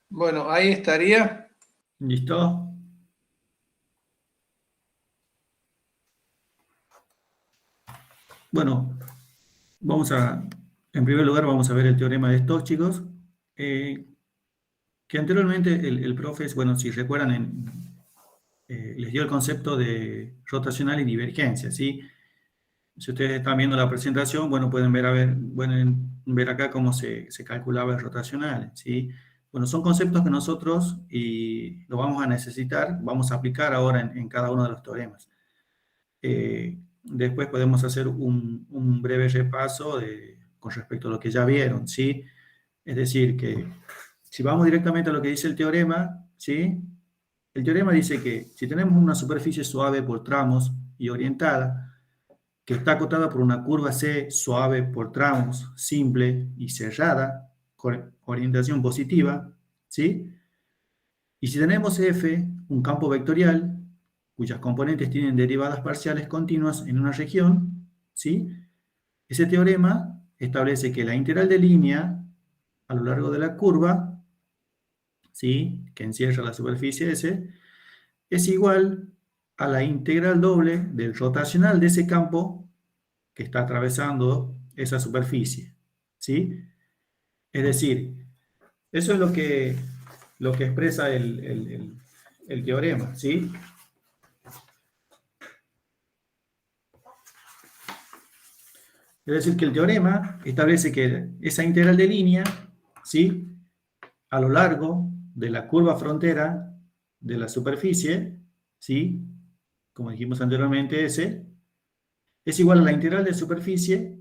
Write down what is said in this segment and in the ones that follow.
Bueno, ahí estaría. ¿Listo? Bueno, en primer lugar vamos a ver el teorema de Stokes, chicos, que anteriormente el profe, bueno, si recuerdan, les dio el concepto de rotacional y divergencia, ¿sí? Si ustedes están viendo la presentación, bueno, pueden ver acá cómo se calculaba el rotacional, ¿sí? Bueno, son conceptos que nosotros y lo vamos a necesitar, vamos a aplicar ahora en cada uno de los teoremas. Después podemos hacer un breve repaso con respecto a lo que ya vieron, ¿sí? Es decir, que si vamos directamente a lo que dice el teorema, ¿sí? El teorema dice que si tenemos una superficie suave por tramos y orientada, que está acotada por una curva C suave por tramos, simple y cerrada, con orientación positiva, ¿sí? Y si tenemos F, un campo vectorial, cuyas componentes tienen derivadas parciales continuas en una región, ¿sí? Ese teorema establece que la integral de línea a lo largo de la curva, ¿sí?, que encierra la superficie S, es igual a la integral doble del rotacional de ese campo que está atravesando esa superficie, ¿sí? Es decir, eso es lo que expresa el teorema, ¿sí? Es decir, que el teorema establece que esa integral de línea, ¿sí?, a lo largo de la curva frontera de la superficie, ¿sí?, como dijimos anteriormente, S, es igual a la integral de superficie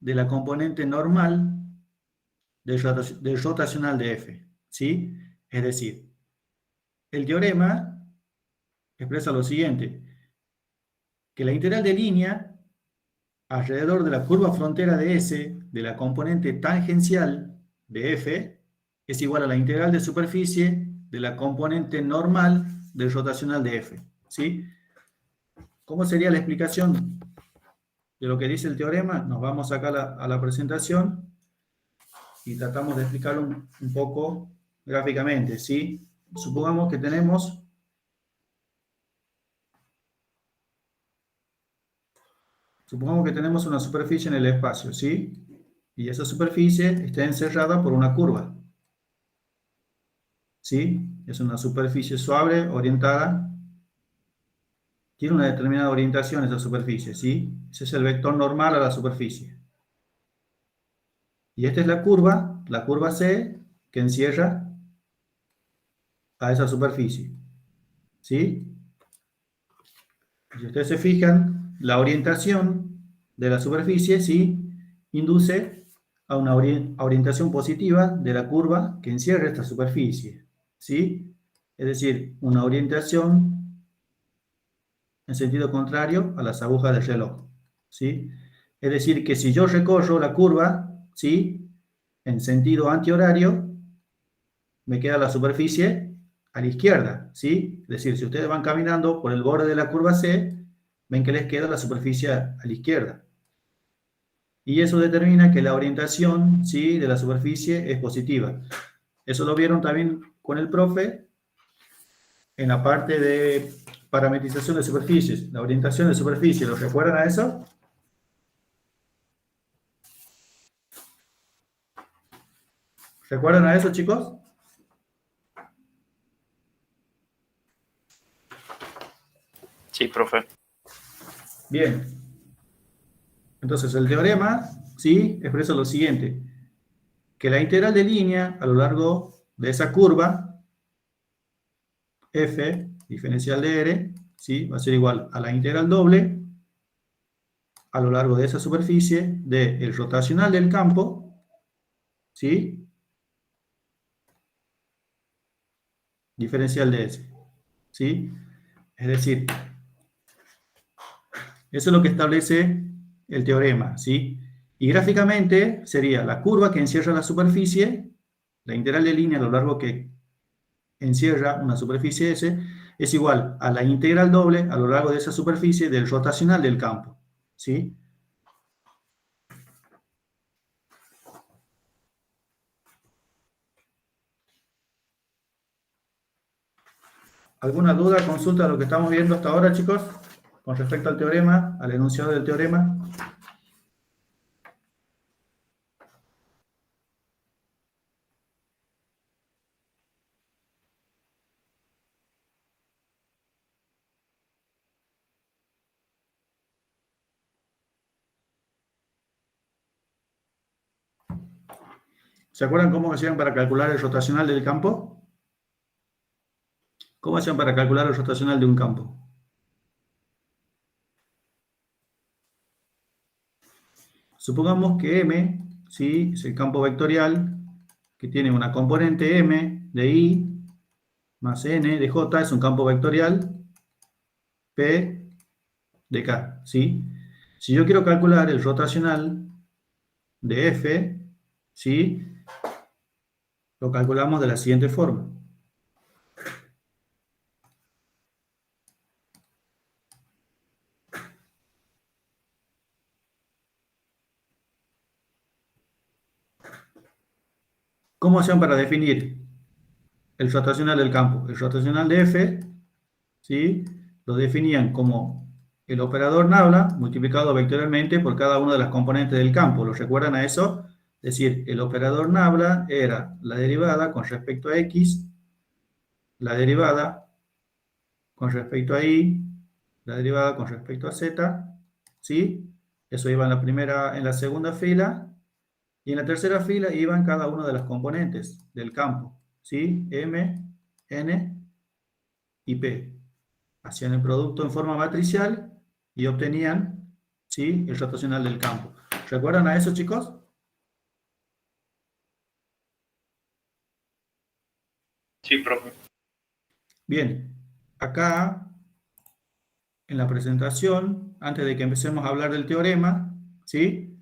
de la componente normal del rotacional de F, ¿sí? Es decir, el teorema expresa lo siguiente, que la integral de línea alrededor de la curva frontera de S de la componente tangencial de F es igual a la integral de superficie de la componente normal del rotacional de F, ¿sí? ¿Cómo sería la explicación de lo que dice el teorema? Nos vamos acá a la presentación y tratamos de explicarlo un poco gráficamente, ¿sí? Supongamos que tenemos una superficie en el espacio, ¿sí? Y esa superficie está encerrada por una curva, ¿sí? Es una superficie suave, orientada, tiene una determinada orientación esa superficie, ¿sí? Ese es el vector normal a la superficie. Y esta es la curva C, que encierra a esa superficie, ¿sí? Si ustedes se fijan, la orientación de la superficie, ¿sí?, induce a una orientación positiva de la curva que encierra esta superficie, ¿sí? Es decir, una orientación en sentido contrario a las agujas del reloj, ¿sí? Es decir, que si yo recorro la curva, ¿sí?, en sentido antihorario, me queda la superficie a la izquierda, ¿sí? Es decir, si ustedes van caminando por el borde de la curva C, ven que les queda la superficie a la izquierda. Y eso determina que la orientación, ¿sí?, de la superficie es positiva. Eso lo vieron también con el profe en la parte de parametrización de superficies, la orientación de superficie. ¿Lo recuerdan a eso? ¿Recuerdan a eso, chicos? Sí, profe. Bien. Entonces, el teorema, ¿sí?, expresa lo siguiente, que la integral de línea a lo largo de esa curva, f, diferencial de r, ¿sí?, va a ser igual a la integral doble a lo largo de esa superficie del rotacional del campo, ¿sí?, diferencial de S, ¿sí? Es decir, eso es lo que establece el teorema, ¿sí? Y gráficamente sería la curva que encierra la superficie, la integral de línea a lo largo que encierra una superficie S, es igual a la integral doble a lo largo de esa superficie del rotacional del campo, ¿sí? ¿Alguna duda, consulta de lo que estamos viendo hasta ahora, chicos? Con respecto al teorema, al enunciado del teorema. ¿Se acuerdan cómo hacían para calcular el rotacional del campo? ¿Cómo hacían para calcular el rotacional de un campo? Supongamos que M, ¿sí?, es el campo vectorial que tiene una componente M de I más N de J, es un campo vectorial P de K, ¿sí? Si yo quiero calcular el rotacional de F, ¿sí?, lo calculamos de la siguiente forma. ¿Cómo hacían para definir el rotacional del campo? El rotacional de F, ¿sí?, lo definían como el operador nabla multiplicado vectorialmente por cada una de las componentes del campo. ¿Lo recuerdan a eso? Es decir, el operador nabla era la derivada con respecto a X, la derivada con respecto a Y, la derivada con respecto a Z, ¿sí? Eso iba en la segunda fila, y en la tercera fila iban cada una de las componentes del campo, ¿sí? M, N y P. Hacían el producto en forma matricial y obtenían, ¿sí?, el rotacional del campo. ¿Recuerdan a eso, chicos? Sí, profe. Bien, acá en la presentación, antes de que empecemos a hablar del teorema, ¿sí?,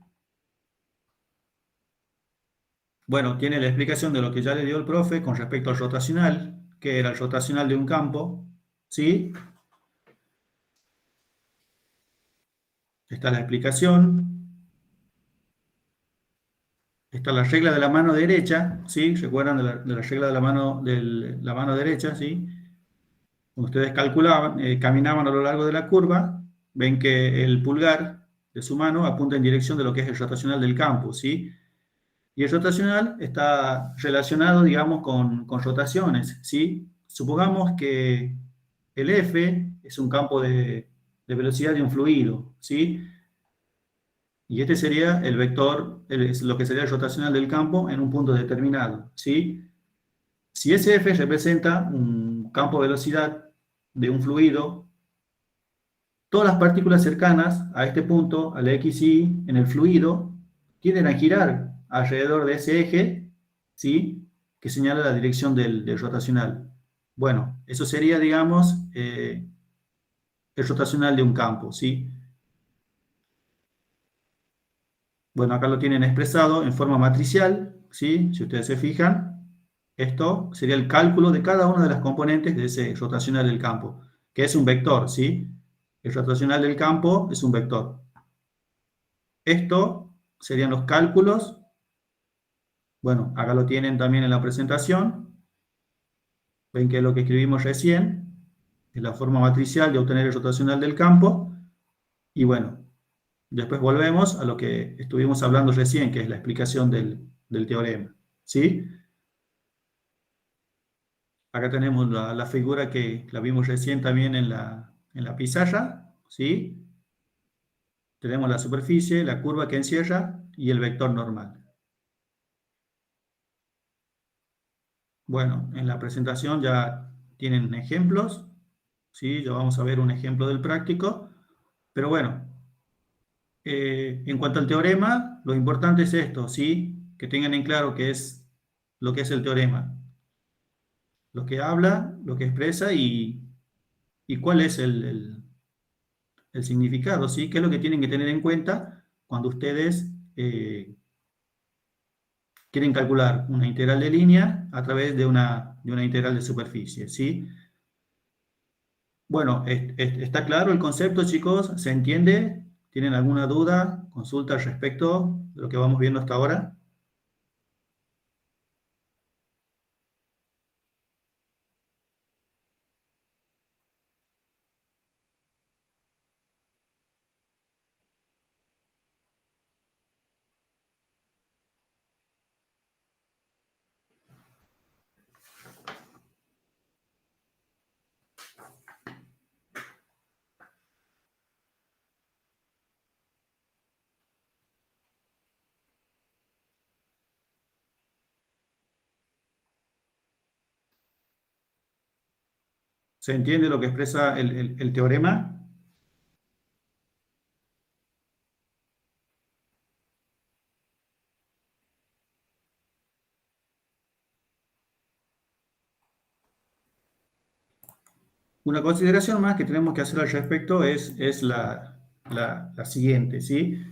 bueno, tiene la explicación de lo que ya le dio el profe con respecto al rotacional, que era el rotacional de un campo, ¿sí? Está la explicación, está la regla de la mano derecha, ¿sí? ¿Recuerdan de la regla de la mano derecha, ¿sí? Ustedes calculaban, caminaban a lo largo de la curva, ven que el pulgar de su mano apunta en dirección de lo que es el rotacional del campo, ¿sí? Y el rotacional está relacionado, digamos, con rotaciones, ¿sí? Supongamos que el F es un campo de velocidad de un fluido, ¿sí? Y este sería el vector, es lo que sería el rotacional del campo en un punto determinado, ¿sí? Si ese F representa un campo de velocidad de un fluido, todas las partículas cercanas a este punto, al XY, en el fluido, tienden a girar alrededor de ese eje, ¿sí?, que señala la dirección del rotacional. Bueno, eso sería, digamos, el rotacional de un campo, ¿sí? Bueno, acá lo tienen expresado en forma matricial, ¿sí? Si ustedes se fijan, esto sería el cálculo de cada una de las componentes de ese rotacional del campo, que es un vector, ¿sí? El rotacional del campo es un vector. Esto serían los cálculos. Bueno, acá lo tienen también en la presentación. Ven que es lo que escribimos recién, es la forma matricial de obtener el rotacional del campo. Y bueno, después volvemos a lo que estuvimos hablando recién, que es la explicación del teorema, ¿sí? Acá tenemos la figura que la vimos recién también en la pizarra, ¿sí? Tenemos la superficie, la curva que encierra y el vector normal. Bueno, en la presentación ya tienen ejemplos, ¿sí? Ya vamos a ver un ejemplo del práctico, pero bueno, en cuanto al teorema, lo importante es esto, ¿sí? Que tengan en claro qué es lo que es el teorema, lo que habla, lo que expresa y cuál es el significado, ¿sí? ¿Qué es lo que tienen que tener en cuenta cuando ustedes quieren calcular una integral de línea a través de una integral de superficie, ¿sí? Bueno, ¿está claro el concepto, chicos? ¿Se entiende? ¿Tienen alguna duda, consulta al respecto de lo que vamos viendo hasta ahora? ¿Se entiende lo que expresa el teorema? Una consideración más que tenemos que hacer al respecto es la siguiente, ¿sí?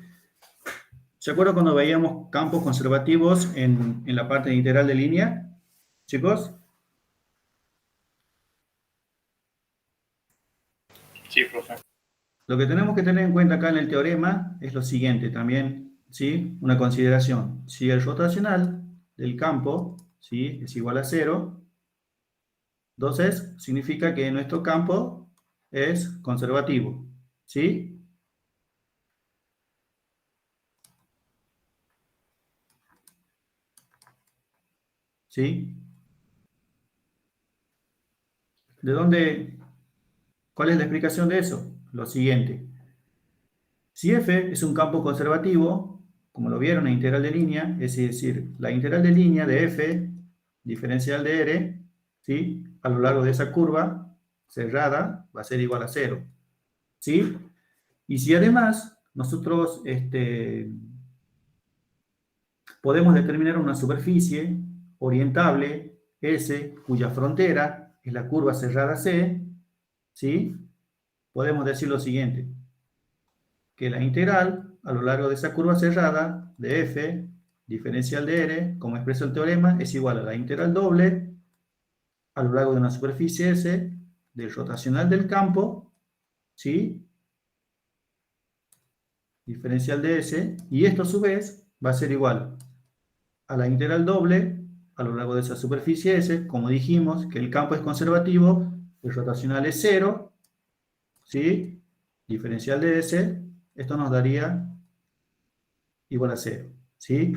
¿Se acuerdan cuando veíamos campos conservativos en la parte integral de línea, chicos? Sí, profe. Lo que tenemos que tener en cuenta acá en el teorema es lo siguiente también, ¿sí? Una consideración. Si el rotacional del campo, ¿sí?, es igual a 0, entonces significa que nuestro campo es conservativo, ¿sí? ¿Sí? ¿De dónde? ¿Cuál es la explicación de eso? Lo siguiente. Si f es un campo conservativo, como lo vieron en integral de línea, es decir, la integral de línea de f diferencial de r, ¿sí?, a lo largo de esa curva cerrada va a ser igual a 0, ¿sí? Y si además nosotros podemos determinar una superficie orientable S, cuya frontera es la curva cerrada C, ¿sí?, podemos decir lo siguiente, que la integral a lo largo de esa curva cerrada de f diferencial de r, como expresa el teorema, es igual a la integral doble a lo largo de una superficie S del rotacional del campo, ¿sí?, diferencial de S, y esto a su vez va a ser igual a la integral doble a lo largo de esa superficie S, como dijimos que el campo es conservativo, el rotacional es 0, ¿sí?, diferencial de S, esto nos daría igual a 0, ¿sí?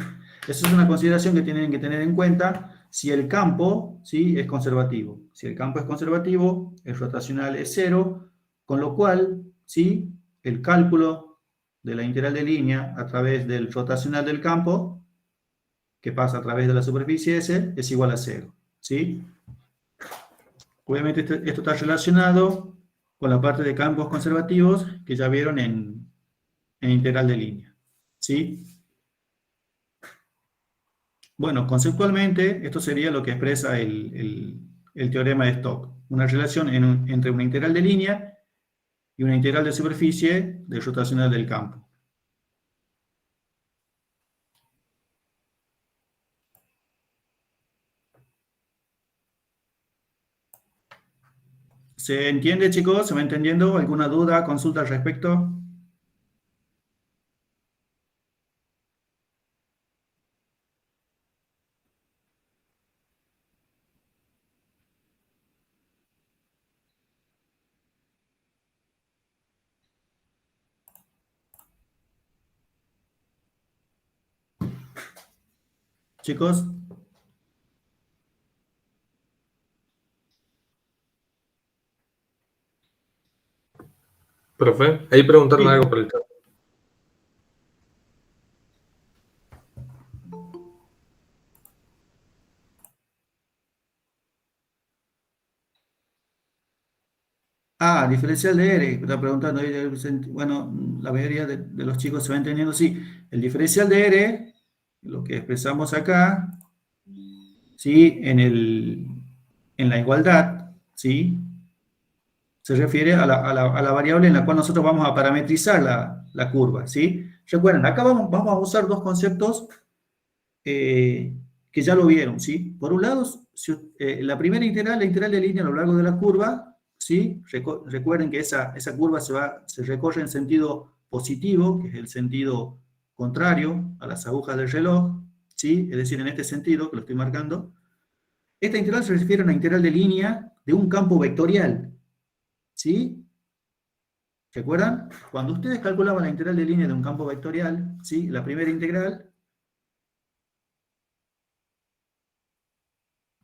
Esa es una consideración que tienen que tener en cuenta si el campo, ¿sí?, es conservativo. Si el campo es conservativo, el rotacional es 0, con lo cual, ¿sí?, el cálculo de la integral de línea a través del rotacional del campo, que pasa a través de la superficie S, es igual a 0, ¿sí? Obviamente esto está relacionado con la parte de campos conservativos que ya vieron en integral de línea, ¿sí? Bueno, conceptualmente, esto sería lo que expresa el teorema de Stokes, una relación entre una integral de línea y una integral de superficie del rotacional del campo. ¿Se entiende, chicos? ¿Se va entendiendo? ¿Alguna duda, consulta al respecto? Chicos, Profe, ahí preguntaron sí. algo por el chat. Diferencial de R, está preguntando. Bueno, la mayoría de los chicos se va entendiendo, sí. El diferencial de R, lo que expresamos acá, ¿sí?, en la igualdad, ¿sí?, se refiere a la variable en la cual nosotros vamos a parametrizar la curva, ¿sí? Recuerden, acá vamos a usar dos conceptos que ya lo vieron, ¿sí? Por un lado, la primera integral, la integral de línea a lo largo de la curva, ¿sí? Recuerden que esa curva se recorre en sentido positivo, que es el sentido contrario a las agujas del reloj, ¿sí? Es decir, en este sentido, que lo estoy marcando. Esta integral se refiere a una integral de línea de un campo vectorial, ¿sí? ¿Recuerdan? Cuando ustedes calculaban la integral de línea de un campo vectorial, ¿sí?, la primera integral,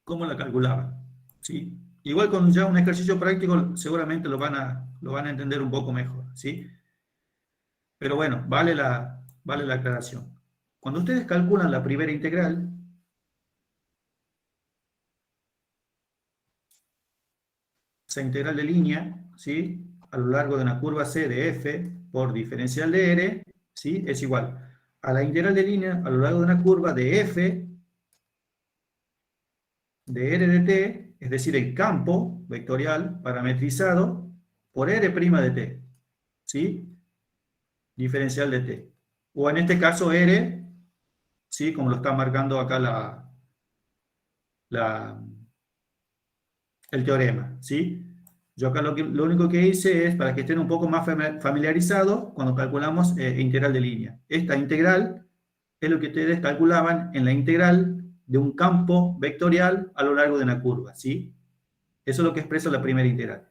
¿cómo la calculaban? ¿Sí? Igual con ya un ejercicio práctico seguramente lo van a entender un poco mejor, ¿sí? Pero bueno, vale la aclaración. Cuando ustedes calculan la primera integral, esa integral de línea, ¿sí? A lo largo de una curva C de f por diferencial de R, ¿sí? Es igual a la integral de línea a lo largo de una curva de f de R de t, es decir, el campo vectorial parametrizado por R' de t, ¿sí? Diferencial de t. O en este caso R, ¿sí? Como lo está marcando acá el teorema, ¿sí? Yo acá lo único que hice es, para que estén un poco más familiarizados, cuando calculamos integral de línea. Esta integral es lo que ustedes calculaban en la integral de un campo vectorial a lo largo de una curva, ¿sí? Eso es lo que expresa la primera integral.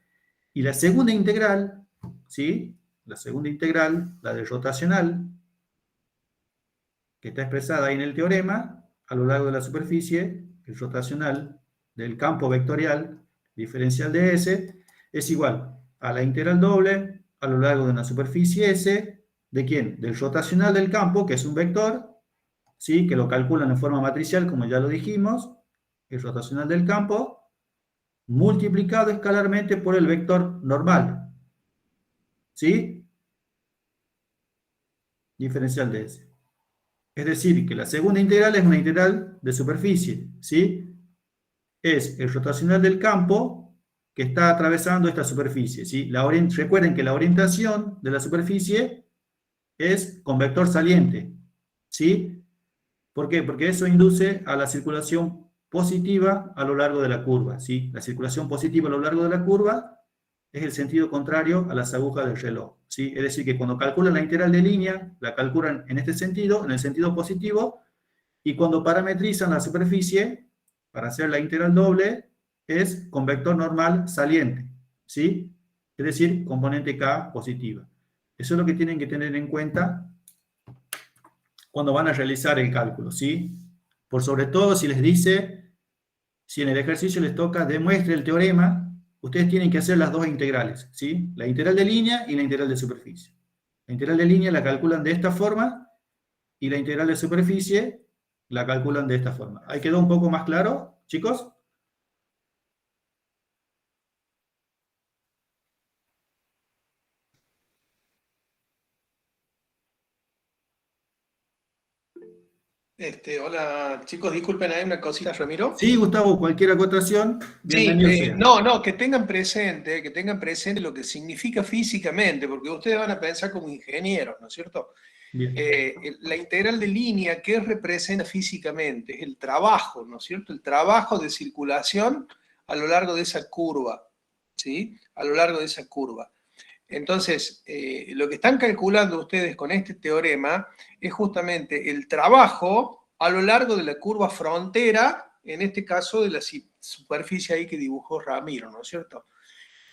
Y la segunda integral, ¿sí? La segunda integral, la del rotacional, que está expresada ahí en el teorema, a lo largo de la superficie, el rotacional del campo vectorial diferencial de S, es igual a la integral doble a lo largo de una superficie S, ¿de quién? Del rotacional del campo, que es un vector, ¿sí? Que lo calculan en forma matricial, como ya lo dijimos, el rotacional del campo, multiplicado escalarmente por el vector normal, ¿sí? Diferencial de S. Es decir, que la segunda integral es una integral de superficie, ¿sí? Es el rotacional del campo que está atravesando esta superficie, ¿sí? Recuerden que la orientación de la superficie es con vector saliente, ¿sí? ¿Por qué? Porque eso induce a la circulación positiva a lo largo de la curva, ¿sí? La circulación positiva a lo largo de la curva es el sentido contrario a las agujas del reloj, ¿sí? Es decir, que cuando calculan la integral de línea, la calculan en este sentido, en el sentido positivo, y cuando parametrizan la superficie, para hacer la integral doble, es con vector normal saliente, ¿sí? Es decir, componente K positiva. Eso es lo que tienen que tener en cuenta cuando van a realizar el cálculo, ¿sí? Por sobre todo si les dice, si en el ejercicio les toca demuestre el teorema, ustedes tienen que hacer las dos integrales, ¿sí? La integral de línea y la integral de superficie. La integral de línea la calculan de esta forma y la integral de superficie la calculan de esta forma. ¿Ahí quedó un poco más claro, chicos? Hola chicos, disculpen, hay una cosita, Ramiro. Sí, Gustavo, cualquier acotación, Sí, bienvenido sea. no, que tengan presente lo que significa físicamente, porque ustedes van a pensar como ingenieros, ¿no es cierto? Bien. La integral de línea, ¿qué representa físicamente? Es el trabajo, ¿no es cierto? El trabajo de circulación a lo largo de esa curva, ¿sí? A lo largo de esa curva. Entonces, lo que están calculando ustedes con este teorema es justamente el trabajo a lo largo de la curva frontera, en este caso de la superficie ahí que dibujó Ramiro, ¿no es cierto?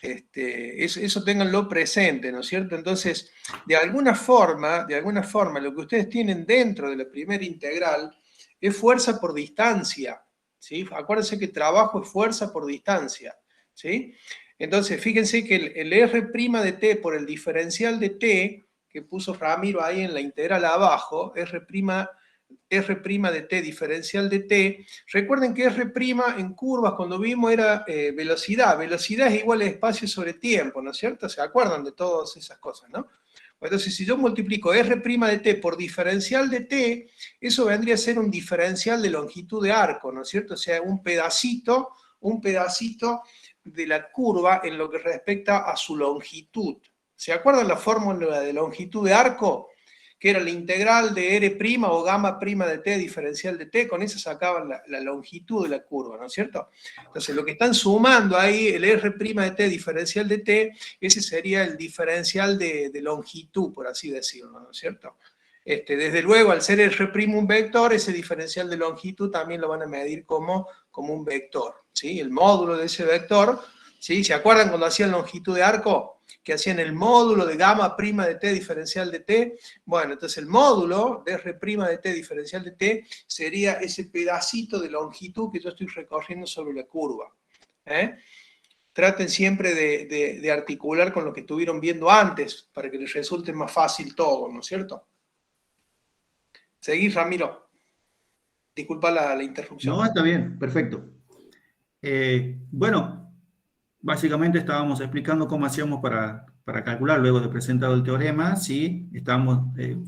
Eso ténganlo presente, ¿no es cierto? Entonces, de alguna forma, lo que ustedes tienen dentro de la primera integral es fuerza por distancia, ¿sí? Acuérdense que trabajo es fuerza por distancia, ¿sí? Entonces, fíjense que el R' de t por el diferencial de t, que puso Ramiro ahí en la integral abajo, R' de t diferencial de t, recuerden que R' en curvas cuando vimos era velocidad es igual a espacio sobre tiempo, ¿no es cierto? ¿Se acuerdan de todas esas cosas, no? Entonces, si yo multiplico R' de t por diferencial de t, eso vendría a ser un diferencial de longitud de arco, ¿no es cierto? O sea, un pedacito de la curva en lo que respecta a su longitud. ¿Se acuerdan la fórmula de longitud de arco? Que era la integral de R' o gamma prima de t diferencial de t, con eso sacaban la longitud de la curva, ¿no es cierto? Entonces, lo que están sumando ahí, el R' de t diferencial de t, ese sería el diferencial de longitud, por así decirlo, ¿no es cierto? Desde luego, al ser R' un vector, ese diferencial de longitud también lo van a medir como un vector, ¿sí? El módulo de ese vector, ¿sí? ¿Se acuerdan cuando hacían longitud de arco? Que hacían el módulo de gamma prima de t diferencial de t. Bueno, entonces el módulo de R' de t diferencial de t sería ese pedacito de longitud que yo estoy recorriendo sobre la curva. Traten siempre de articular con lo que estuvieron viendo antes para que les resulte más fácil todo, ¿no es cierto? Seguí, Ramiro. Disculpa la interrupción. No, está bien, perfecto. Bueno, básicamente estábamos explicando cómo hacíamos para calcular luego de presentado el teorema, ¿sí?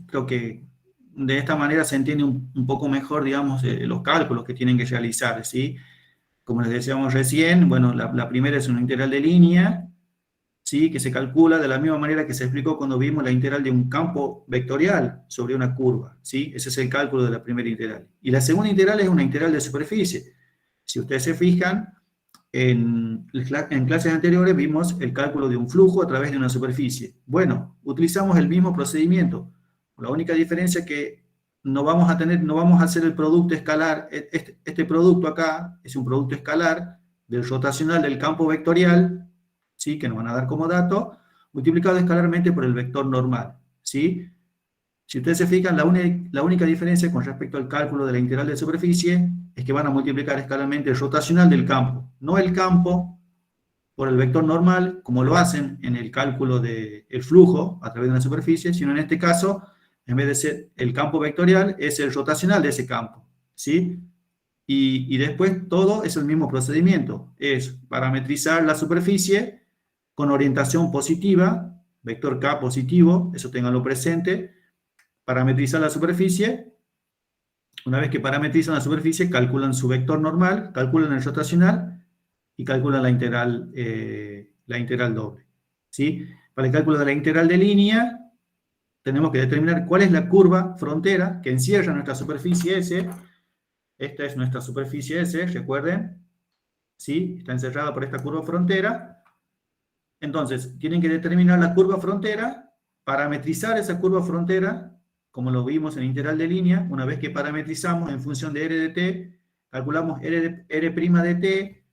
Creo que de esta manera se entiende un poco mejor, digamos, los cálculos que tienen que realizar, ¿sí? Como les decíamos recién, bueno, la primera es una integral de línea, ¿sí? Que se calcula de la misma manera que se explicó cuando vimos la integral de un campo vectorial sobre una curva, ¿sí? Ese es el cálculo de la primera integral. Y la segunda integral es una integral de superficie. Si ustedes se fijan, en clases anteriores vimos el cálculo de un flujo a través de una superficie. Bueno, utilizamos el mismo procedimiento. La única diferencia es que no vamos a hacer el producto escalar. Este producto acá es un producto escalar del rotacional del campo vectorial, ¿sí? Que nos van a dar como dato, multiplicado escalarmente por el vector normal, ¿sí? Si ustedes se fijan, la única diferencia con respecto al cálculo de la integral de superficie es que van a multiplicar escalarmente el rotacional del campo, no el campo por el vector normal, como lo hacen en el cálculo del flujo a través de una superficie, sino en este caso, en vez de ser el campo vectorial, es el rotacional de ese campo, ¿sí? Y después todo es el mismo procedimiento, es parametrizar la superficie con orientación positiva, vector K positivo, eso ténganlo presente, parametrizar la superficie. Una vez que parametrizan la superficie, calculan su vector normal, calculan el rotacional y calculan la integral doble, ¿sí? Para el cálculo de la integral de línea, tenemos que determinar cuál es la curva frontera que encierra nuestra superficie S. Esta es nuestra superficie S, recuerden, ¿sí? Está encerrada por esta curva frontera. Entonces, tienen que determinar la curva frontera, parametrizar esa curva frontera, como lo vimos en integral de línea. Una vez que parametrizamos en función de R de t, calculamos R' de t.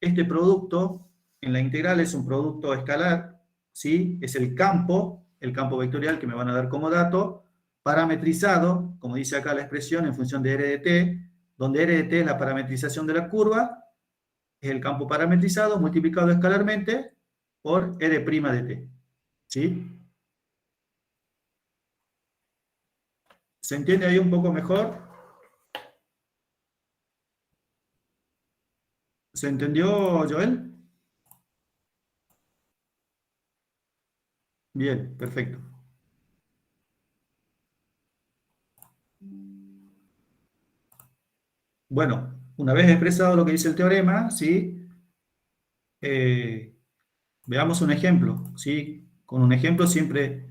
Este producto en la integral es un producto escalar, ¿sí? Es el campo vectorial que me van a dar como dato, parametrizado, como dice acá la expresión, en función de R de t, donde R de t es la parametrización de la curva, es el campo parametrizado multiplicado escalarmente por R' de t, ¿sí? ¿Se entiende ahí un poco mejor? ¿Se entendió, Joel? Bien, perfecto. Bueno, una vez expresado lo que dice el teorema, ¿sí? Veamos un ejemplo, ¿sí? Con un ejemplo siempre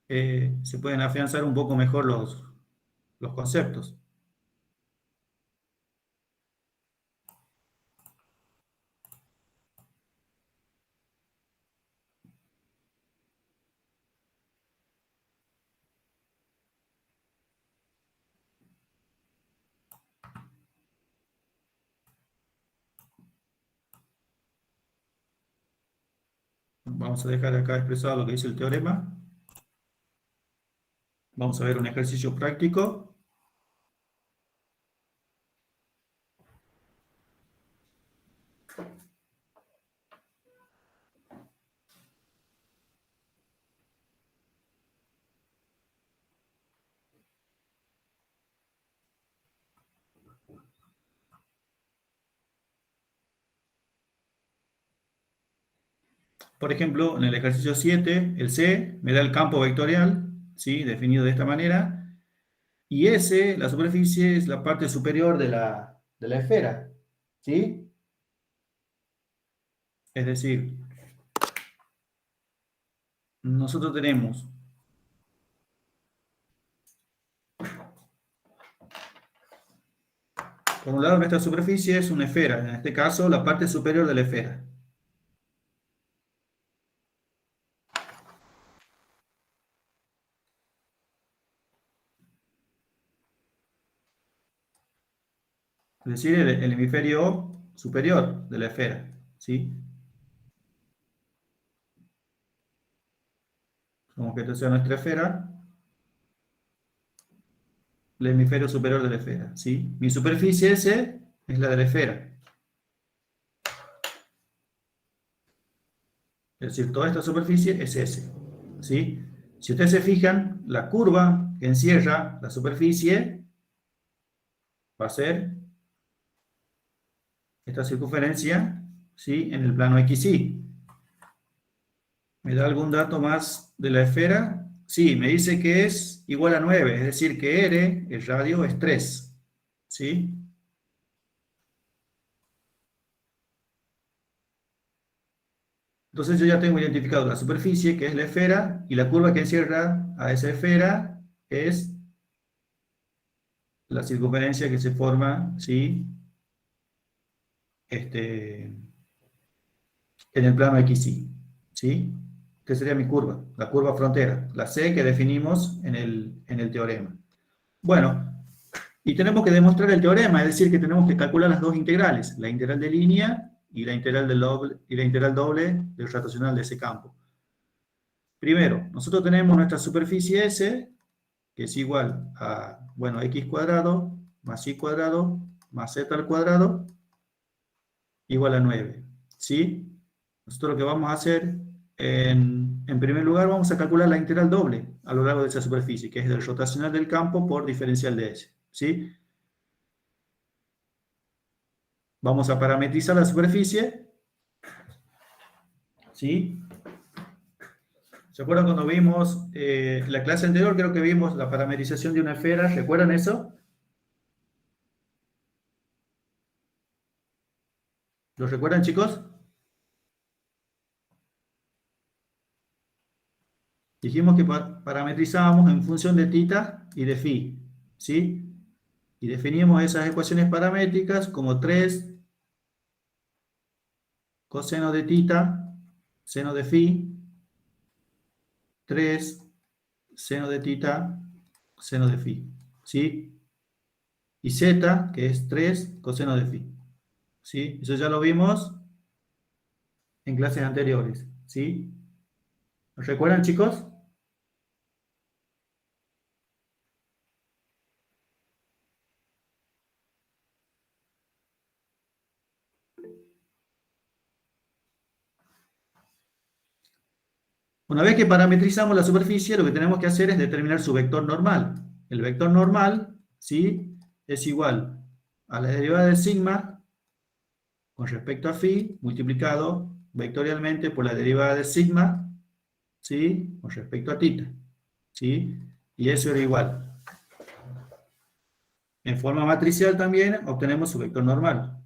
se pueden afianzar un poco mejor los conceptos. Vamos a dejar acá expresado lo que dice el teorema. Vamos a ver un ejercicio práctico. Por ejemplo, en el ejercicio 7, el C me da el campo vectorial, ¿sí? Definido de esta manera, y S, la superficie, es la parte superior de la esfera, ¿sí? Es decir, nosotros tenemos por un lado nuestra superficie es una esfera, en este caso la parte superior de la esfera. Es decir, el hemisferio superior de la esfera, ¿sí? Como que esta sea nuestra esfera, el hemisferio superior de la esfera, ¿sí? Mi superficie S es la de la esfera. Es decir, toda esta superficie es S, ¿sí? Si ustedes se fijan, la curva que encierra la superficie va a ser esta circunferencia ¿sí? En el plano XY. ¿Me da algún dato más de la esfera? Sí, me dice que es igual a 9, es decir, que R, el radio, es 3, ¿sí? Entonces yo ya tengo identificado la superficie, que es la esfera, y la curva que encierra a esa esfera es la circunferencia que se forma, ¿sí? En el plano XY, ¿sí? Que sería mi curva, la curva frontera, la C que definimos en el teorema. Bueno, y tenemos que demostrar el teorema, es decir, que tenemos que calcular las dos integrales, la integral de línea y la integral doble del rotacional de ese campo. Primero, nosotros tenemos nuestra superficie S, que es igual a, bueno, x cuadrado más y cuadrado más z al cuadrado igual a 9, ¿sí? Nosotros lo que vamos a hacer, en primer lugar, vamos a calcular la integral doble a lo largo de esa superficie, que es el rotacional del campo por diferencial de S, ¿sí? Vamos a parametrizar la superficie, ¿sí? ¿Se acuerdan cuando vimos la clase anterior? Creo que vimos la parametrización de una esfera, ¿recuerdan eso? ¿Lo recuerdan, chicos? Dijimos que parametrizábamos en función de θ y de φ, ¿sí? Y definíamos esas ecuaciones paramétricas como 3 coseno de θ, seno de φ, 3 seno de θ, seno de φ, ¿sí? Y z, que es 3 coseno de φ, ¿sí? Eso ya lo vimos en clases anteriores, ¿sí? ¿Lo recuerdan, chicos? Una vez que parametrizamos la superficie, lo que tenemos que hacer es determinar su vector normal. El vector normal, ¿sí?, es igual a la derivada de sigma con respecto a phi multiplicado vectorialmente por la derivada de sigma, ¿sí?, con respecto a θ, ¿sí? Y eso era igual. En forma matricial también obtenemos su vector normal.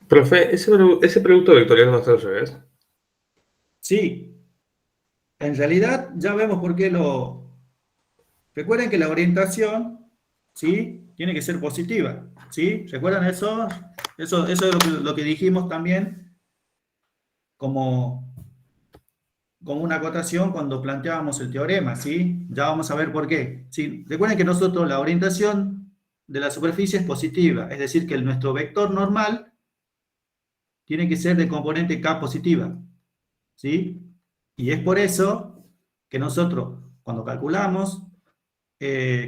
Profe, ese producto vectorial no está al revés. Sí, en realidad ya vemos por qué lo... Recuerden que la orientación, ¿sí?, tiene que ser positiva, ¿sí? ¿Recuerdan eso? Eso es lo que dijimos también como una acotación cuando planteábamos el teorema, ¿sí? Ya vamos a ver por qué. ¿Sí? Recuerden que nosotros la orientación de la superficie es positiva, es decir, que nuestro vector normal tiene que ser de componente K positiva, ¿sí? Y es por eso que nosotros, cuando calculamos,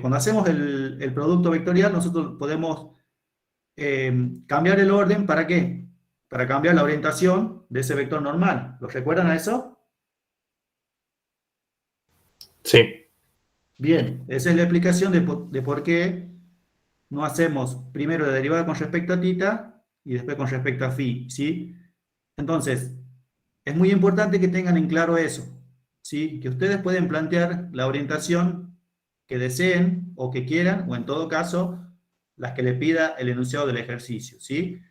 cuando hacemos el producto vectorial, nosotros podemos cambiar el orden, ¿para qué? Para cambiar la orientación de ese vector normal. ¿Lo recuerdan a eso? Sí. Bien, esa es la explicación de por qué no hacemos primero la derivada con respecto a θ y después con respecto a phi, ¿sí? Entonces, es muy importante que tengan en claro eso, ¿sí? Que ustedes pueden plantear la orientación que deseen o que quieran, o en todo caso, las que le pida el enunciado del ejercicio, ¿sí?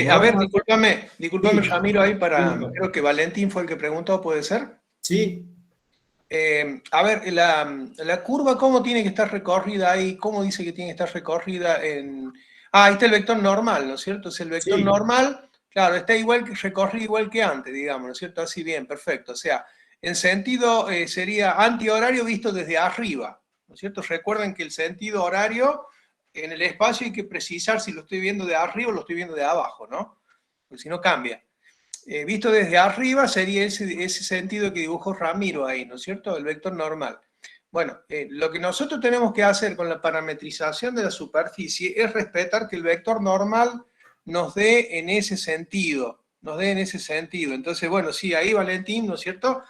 A ver, discúlpame, Sí, Ramiro, ahí para... disculpa. Creo que Valentín fue el que preguntó, ¿puede ser? Sí, A ver, la curva, ¿cómo tiene que estar recorrida ahí? ¿Cómo dice que tiene que estar recorrida en...? Ah, ahí está el vector normal, ¿no es cierto? Es el vector sí. normal, claro, está igual que recorrido igual que antes, digamos, ¿no es cierto? Así bien, perfecto. O sea, en sentido sería antihorario visto desde arriba, ¿no es cierto? Recuerden que el sentido horario en el espacio hay que precisar si lo estoy viendo de arriba o lo estoy viendo de abajo, ¿no? Porque si no cambia. Visto desde arriba sería ese sentido que dibujó Ramiro ahí, ¿no es cierto? El vector normal. Bueno, lo que nosotros tenemos que hacer con la parametrización de la superficie es respetar que el vector normal nos dé en ese sentido, Entonces, bueno, sí, ahí Valentín, ¿no es cierto?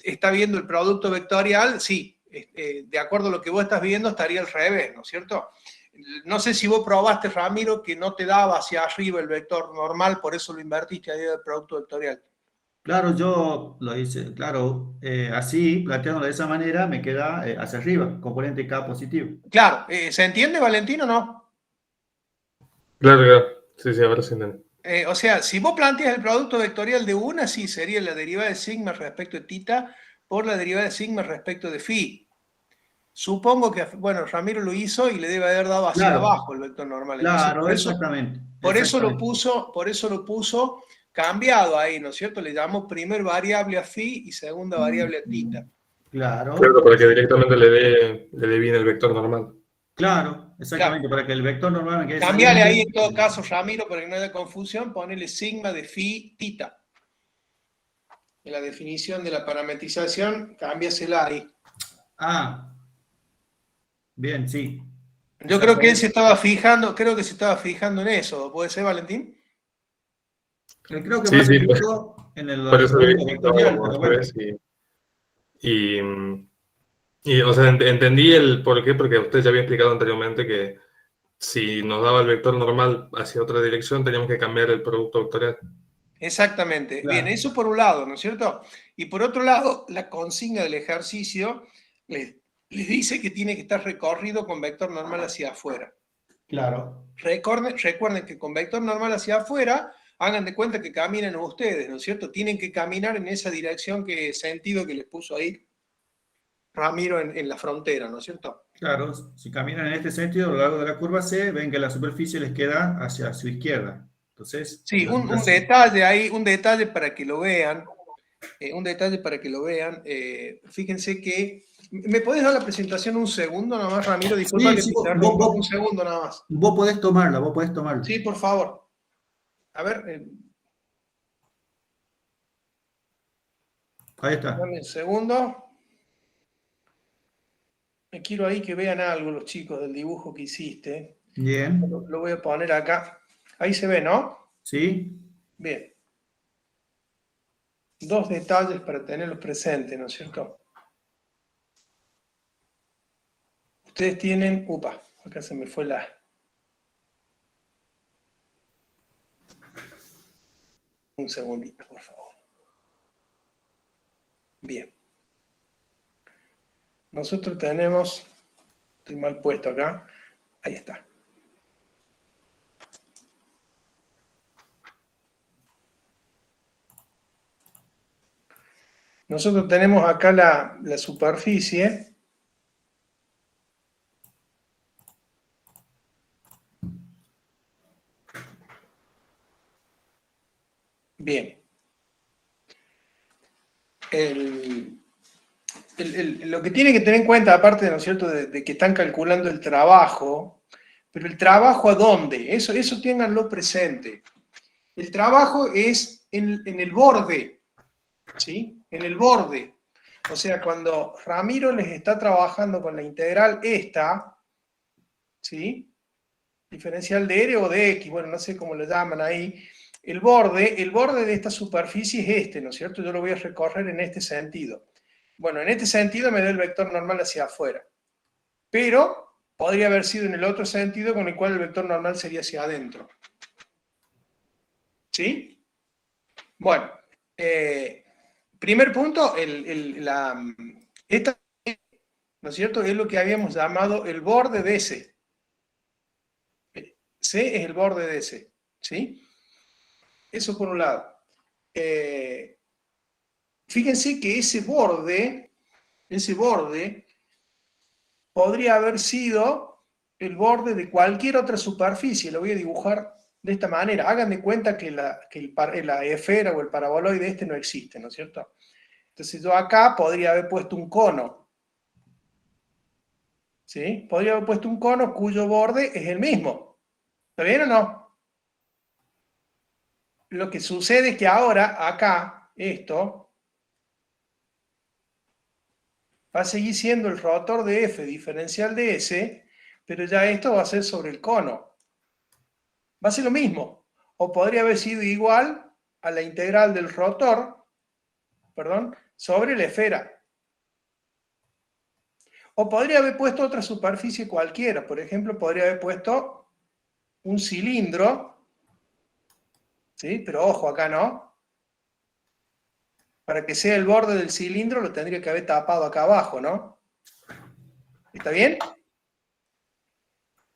está viendo el producto vectorial, sí, de acuerdo a lo que vos estás viendo, estaría al revés, ¿no es cierto? No sé si vos probaste, Ramiro, que no te daba hacia arriba el vector normal, por eso lo invertiste ahí del producto vectorial. Claro, yo lo hice, claro, así, planteándolo de esa manera, me queda hacia arriba, componente K positivo. Claro, ¿se entiende, Valentino, o no? Claro, claro. Sí, sí, ahora sí entiendo. O sea, si vos planteas el producto vectorial de una, sí, sería la derivada de sigma respecto de tita por la derivada de sigma respecto de phi. Supongo que, bueno, Ramiro lo hizo y le debe haber dado hacia Claro, abajo el vector normal. Entonces, claro, exactamente, por eso exactamente. lo puso cambiado ahí, ¿no es cierto? Le llamamos primer variable a phi y segunda variable a tita. Claro, Claro, para que directamente le dé bien el vector normal. claro, Claro. exactamente, para que el vector normal me quede Cambiale ahí saliendo. en todo caso, Ramiro, para que no haya confusión, ponele sigma de phi tita. En la definición de la parametrización, cámbiasela ahí. Ah, bien, sí. Yo creo que él se Exactamente. estaba fijando, creo que se estaba fijando en eso. ¿Puede ser, Valentín? Creo que Sí, más se sí, fijó en por el eso le producto dije que estaba vectorial, como pero al bueno, revés. Y, o sea, entendí el por qué, porque usted ya había explicado anteriormente que si nos daba el vector normal hacia otra dirección, teníamos que cambiar el producto vectorial. Exactamente. Bien, claro, eso por un lado, ¿no es cierto? Y por otro lado, la consigna del ejercicio les dice que tiene que estar recorrido con vector normal hacia afuera. claro, Recuerden que con vector normal hacia afuera, hagan de cuenta que caminan ustedes, ¿no es cierto? Tienen que caminar en esa dirección, sentido que les puso ahí Ramiro en la frontera, ¿no es cierto? claro. Si caminan en este sentido a lo largo de la curva C, ven que la superficie les queda hacia su izquierda. Entonces, Sí, resulta un así. detalle ahí, un detalle para que lo vean. Un detalle para que lo vean. Fíjense que. ¿Me podés dar la presentación un segundo nada más, Ramiro? Disculpa Sí, que sí, te interrumpa. Un segundo nada más. vos podés tomarla, vos podés tomarla. Sí, por favor. A ver, Ahí está. dame un segundo. Me quiero ahí que vean algo los chicos del dibujo que hiciste. Bien, Lo voy a poner acá. Ahí se ve, ¿no? ¿sí? Bien. Dos detalles para tenerlos presentes, ¿no es cierto? Ustedes tienen. Upa, acá se me fue la. Un segundito, por favor. Bien. Nosotros tenemos. Estoy mal puesto acá. Ahí está. Nosotros tenemos acá la superficie. Bien. Lo que tienen que tener en cuenta, aparte, ¿no es cierto?, de que están calculando el trabajo, pero el trabajo ¿a dónde? Eso ténganlo presente. El trabajo es en el borde, ¿sí? En el borde. O sea, cuando Ramiro les está trabajando con la integral esta, ¿sí? Diferencial de R o de X, bueno, no sé cómo lo llaman ahí. El borde de esta superficie es este, ¿no es cierto? Yo lo voy a recorrer en este sentido. Bueno, en este sentido me da el vector normal hacia afuera. Pero podría haber sido en el otro sentido, con el cual el vector normal sería hacia adentro. ¿Sí? Bueno, primer punto, esta, ¿no es cierto?, es lo que habíamos llamado el borde de C. C es el borde de C. ¿Sí? Eso por un lado. Fíjense que ese borde podría haber sido el borde de cualquier otra superficie. Lo voy a dibujar de esta manera. Hagan de cuenta que la esfera o el paraboloide este no existe, ¿no es cierto? Entonces yo acá podría haber puesto un cono. ¿Sí? Podría haber puesto un cono cuyo borde es el mismo. ¿Está bien o no? Lo que sucede es que ahora, acá, esto va a seguir siendo el rotor de F diferencial de S, pero ya esto va a ser sobre el cono. Va a ser lo mismo. O podría haber sido igual a la integral del rotor, perdón, sobre la esfera. O podría haber puesto otra superficie cualquiera. Por ejemplo, podría haber puesto un cilindro, ¿sí? Pero ojo, acá no. Para que sea el borde del cilindro lo tendría que haber tapado acá abajo, ¿no? ¿Está bien?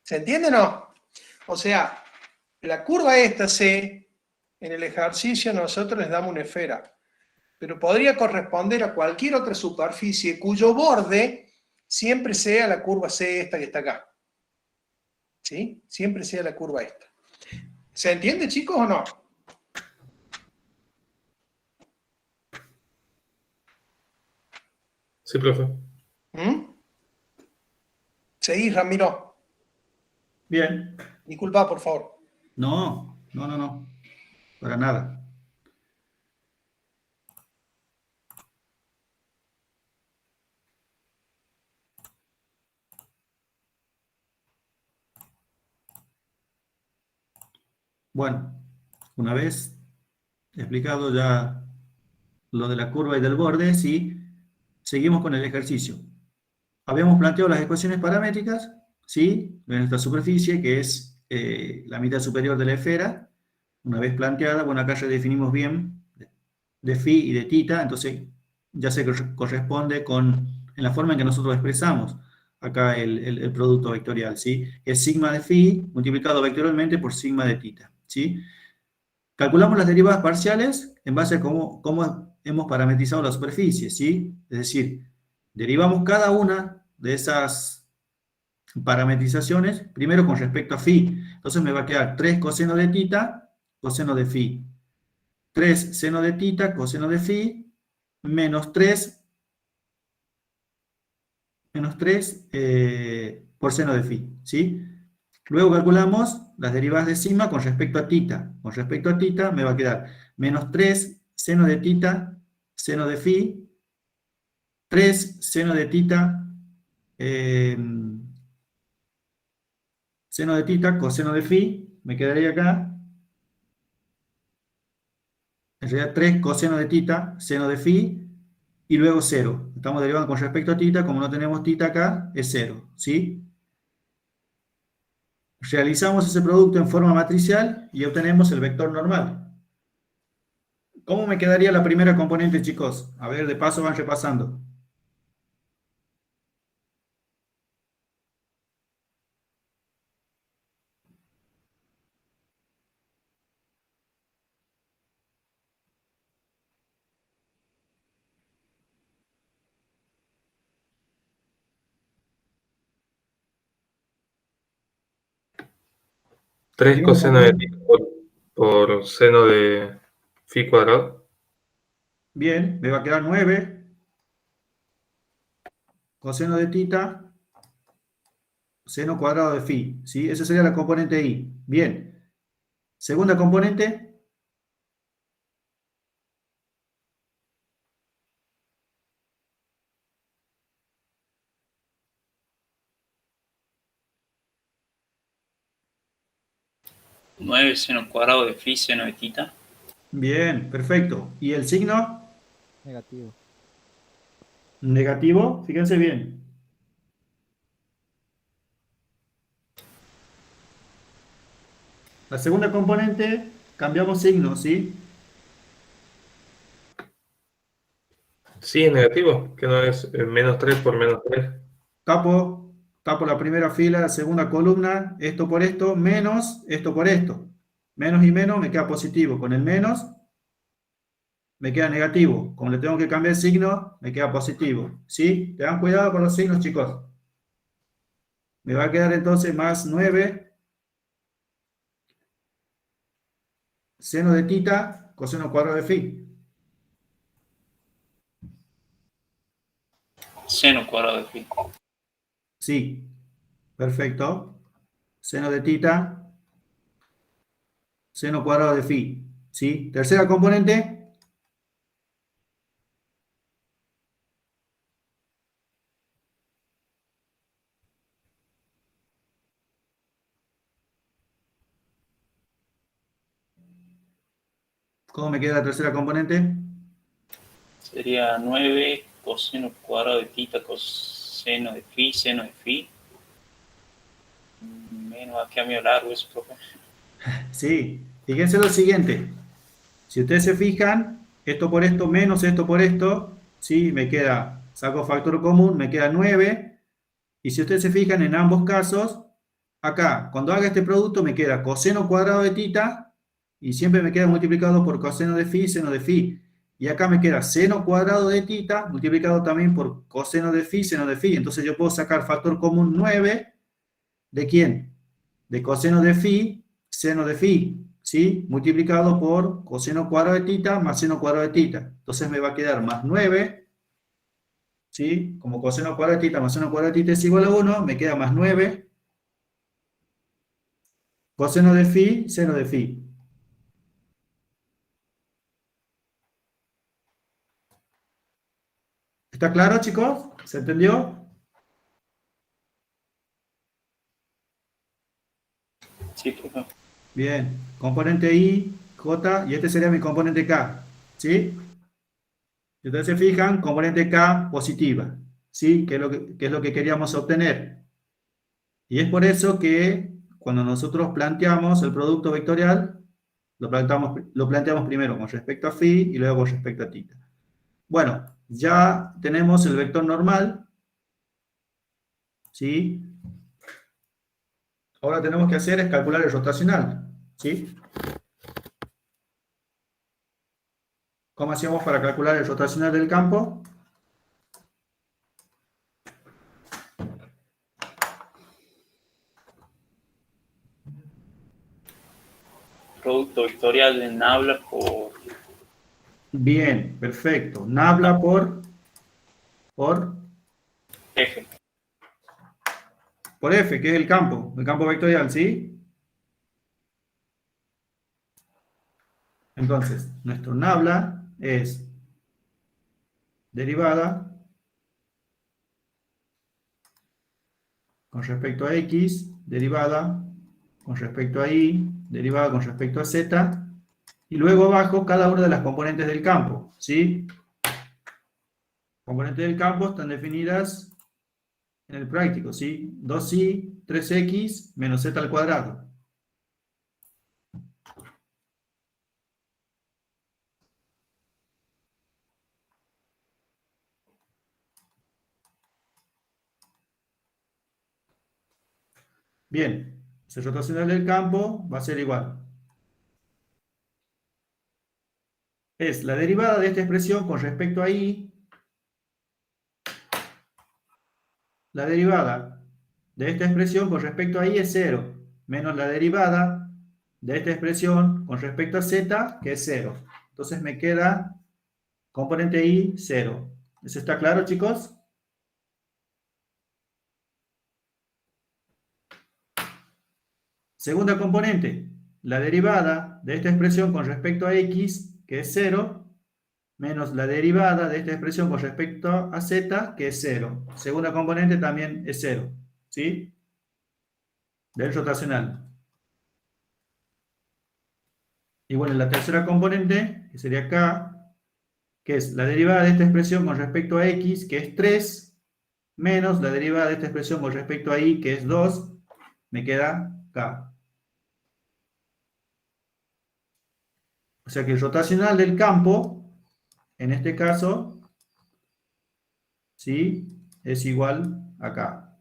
¿Se entiende o no? O sea, la curva esta C, en el ejercicio nosotros les damos una esfera, pero podría corresponder a cualquier otra superficie cuyo borde siempre sea la curva C esta que está acá. ¿Sí? Siempre sea la curva esta. ¿Se entiende, chicos, o no? Sí, profe. ¿Mm? Seguís, Ramiro. Bien. Disculpa, por favor. No, no, no, no. Para nada. Bueno, una vez explicado ya lo de la curva y del borde, sí, seguimos con el ejercicio. Habíamos planteado las ecuaciones paramétricas, ¿sí? De nuestra superficie, que es la mitad superior de la esfera. Una vez planteada, bueno, acá ya definimos bien de phi y de tita, entonces ya se corresponde en la forma en que nosotros expresamos acá el producto vectorial, ¿sí? Es sigma de phi multiplicado vectorialmente por sigma de tita, ¿sí? Calculamos las derivadas parciales en base a cómo hemos parametrizado la superficie, ¿sí? Es decir, derivamos cada una de esas parametrizaciones, primero con respecto a phi. Entonces me va a quedar 3 coseno de tita, coseno de phi. 3 seno de tita, coseno de phi, menos 3 por seno de phi, ¿sí? Luego calculamos las derivadas de sigma con respecto a tita. Con respecto a tita me va a quedar menos 3 seno de tita, seno de phi, 3 seno de tita, eh, seno de tita, coseno de phi, me quedaría acá, en realidad 3 coseno de tita, seno de phi, y luego 0. Estamos derivando con respecto a tita, como no tenemos tita acá, es 0, ¿sí? Realizamos ese producto en forma matricial y obtenemos el vector normal. ¿Cómo me quedaría la primera componente, chicos? A ver, de paso van repasando. La 3 primera coseno de componente, tita por seno de phi cuadrado. bien, me va a quedar 9 coseno de tita, seno cuadrado de phi, ¿sí? Esa sería la componente I. Bien. Segunda componente, 9 seno cuadrado de phi seno de tita. bien, perfecto. ¿Y el signo? Negativo. Negativo, fíjense bien. La segunda componente, cambiamos signo, ¿sí? Sí, es negativo, que no es menos 3 por menos 3. Tapo, tapo la primera fila, la segunda columna, esto por esto, menos esto por esto. Menos y menos me queda positivo. Con el menos me queda negativo. Como le tengo que cambiar el signo, me queda positivo. ¿Sí? Tengan cuidado con los signos, chicos. Me va a quedar entonces más 9 seno de tita, coseno cuadrado de phi. Seno cuadrado de phi. Sí, perfecto. Seno de tita, seno cuadrado de phi. ¿Sí? Tercera componente, ¿cómo me queda la tercera componente? Sería 9 coseno cuadrado de tita coseno de phi, seno de phi. Menos aquí a medio largo eso, profe. Sí, fíjense lo siguiente. Si ustedes se fijan, esto por esto menos esto por esto, ¿sí? Me queda, saco factor común, me queda 9. Y si ustedes se fijan en ambos casos, acá, cuando haga este producto me queda coseno cuadrado de tita y siempre me queda multiplicado por coseno de phi, seno de phi. Y acá me queda seno cuadrado de tita multiplicado también por coseno de phi, seno de phi. Entonces yo puedo sacar factor común 9 ¿de quién? De coseno de phi, seno de phi, ¿sí? Multiplicado por coseno cuadrado de tita más seno cuadrado de tita. Entonces me va a quedar más 9, ¿sí? Como coseno cuadrado de tita más seno cuadrado de tita es igual a 1, me queda más 9. Coseno de phi, seno de phi. ¿Está claro, chicos? ¿Se entendió? Sí, profe. Bien. Componente I, J, y este sería mi componente K. ¿Sí? Si ustedes se fijan, componente K positiva. ¿Sí? ¿Qué es lo que queríamos obtener? Y es por eso que cuando nosotros planteamos el producto vectorial, lo planteamos primero con respecto a phi y luego con respecto a tita. Bueno, ya tenemos el vector normal, ¿sí? Ahora tenemos que hacer es calcular el rotacional, ¿sí? ¿Cómo hacíamos para calcular el rotacional del campo? Producto vectorial de Nabla por Bien, perfecto. Nabla por F. F, que es el campo vectorial, ¿sí? Entonces, nuestro Nabla es derivada con respecto a X, derivada con respecto a Y, derivada con respecto a Z, y luego abajo cada una de las componentes del campo, ¿sí? Componentes del campo están definidas en el práctico, ¿sí? 2y, 3x, menos z al cuadrado. Bien, el rotacional del campo va a ser igual. Es la derivada de esta expresión con respecto a y. La derivada de esta expresión con respecto a y es 0, menos la derivada de esta expresión con respecto a z, que es 0. Entonces me queda componente y 0. ¿Eso está claro, chicos? Segunda componente, la derivada de esta expresión con respecto a x, que es 0, menos la derivada de esta expresión con respecto a z, que es 0. Segunda componente también es 0, ¿sí? Del rotacional. Y bueno, la tercera componente, que sería k, que es la derivada de esta expresión con respecto a x, que es 3, menos la derivada de esta expresión con respecto a y, que es 2, me queda k. O sea que el rotacional del campo, en este caso, ¿sí? Es igual a k.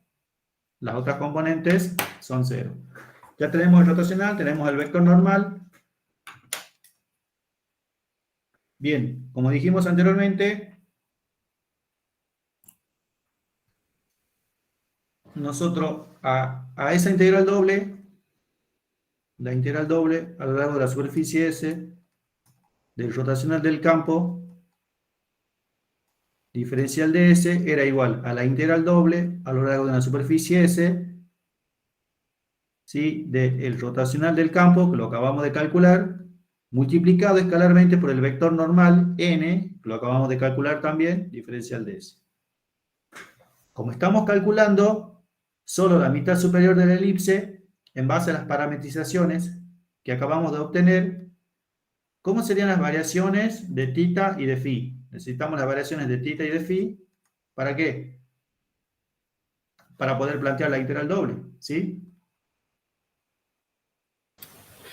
Las otras componentes son 0. Ya tenemos el rotacional, tenemos el vector normal. Bien, como dijimos anteriormente, nosotros a esa integral doble, la integral doble a lo largo de la superficie S del rotacional del campo diferencial de S era igual a la integral doble a lo largo de una superficie S, ¿sí? Del rotacional del campo, que lo acabamos de calcular, multiplicado escalarmente por el vector normal n, que lo acabamos de calcular también, diferencial de S. Como estamos calculando solo la mitad superior de la elipse, en base a las parametrizaciones que acabamos de obtener, ¿cómo serían las variaciones de tita y de phi? Necesitamos las variaciones de θ y de phi. ¿Para qué? Para poder plantear la integral doble, ¿sí?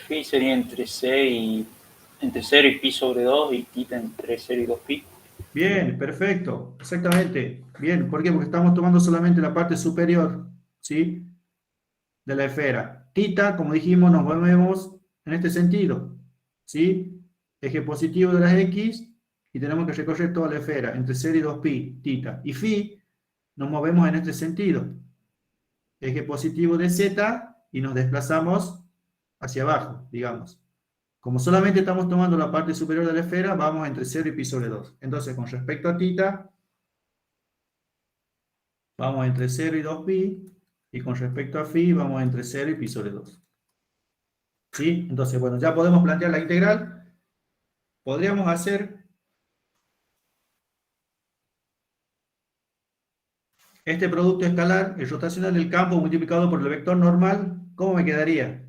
Phi sería entre 0 y pi sobre 2 y θ entre 0 y 2 pi. Bien, perfecto, exactamente. Bien, ¿por qué? Porque estamos tomando solamente la parte superior, ¿sí? De la esfera. Θ, como dijimos, nos movemos en este sentido, ¿sí? Eje positivo de las X y tenemos que recorrer toda la esfera, entre 0 y 2pi, θ. Y phi, nos movemos en este sentido. Eje positivo de Z y nos desplazamos hacia abajo, digamos. Como solamente estamos tomando la parte superior de la esfera, vamos entre 0 y pi sobre 2. Entonces, con respecto a θ, vamos entre 0 y 2pi, y con respecto a phi, vamos entre 0 y pi sobre 2. ¿Sí? Entonces, bueno, ya podemos plantear la integral. Podríamos hacer este producto escalar, el rotacional del campo multiplicado por el vector normal. ¿Cómo me quedaría?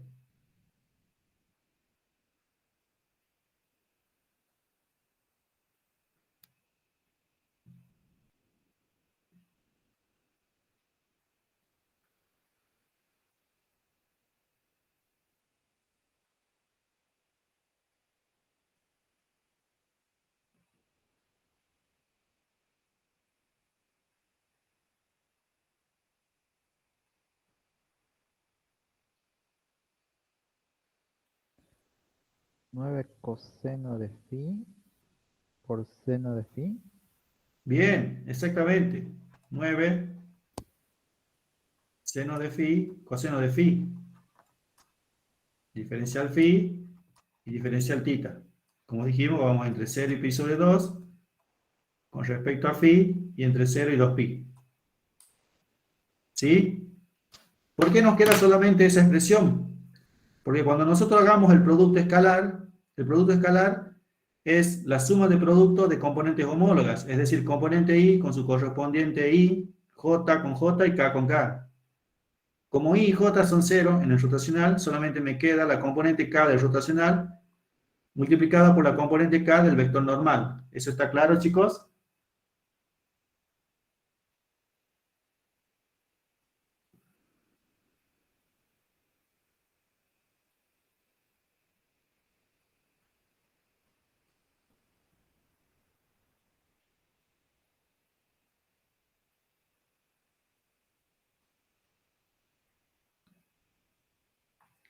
Nueve coseno de phi por seno de phi. Bien, exactamente. 9 seno de phi, coseno de phi. Diferencial phi y diferencial θ. Como dijimos, vamos entre 0 y pi sobre 2 con respecto a phi y entre 0 y 2pi. ¿Sí? ¿Por qué nos queda solamente esa expresión? Porque cuando nosotros hagamos el producto escalar es la suma de productos de componentes homólogas, es decir, componente i con su correspondiente i, j con j y k con k. Como i y j son 0 en el rotacional, solamente me queda la componente k del rotacional multiplicada por la componente k del vector normal. ¿Eso está claro, chicos?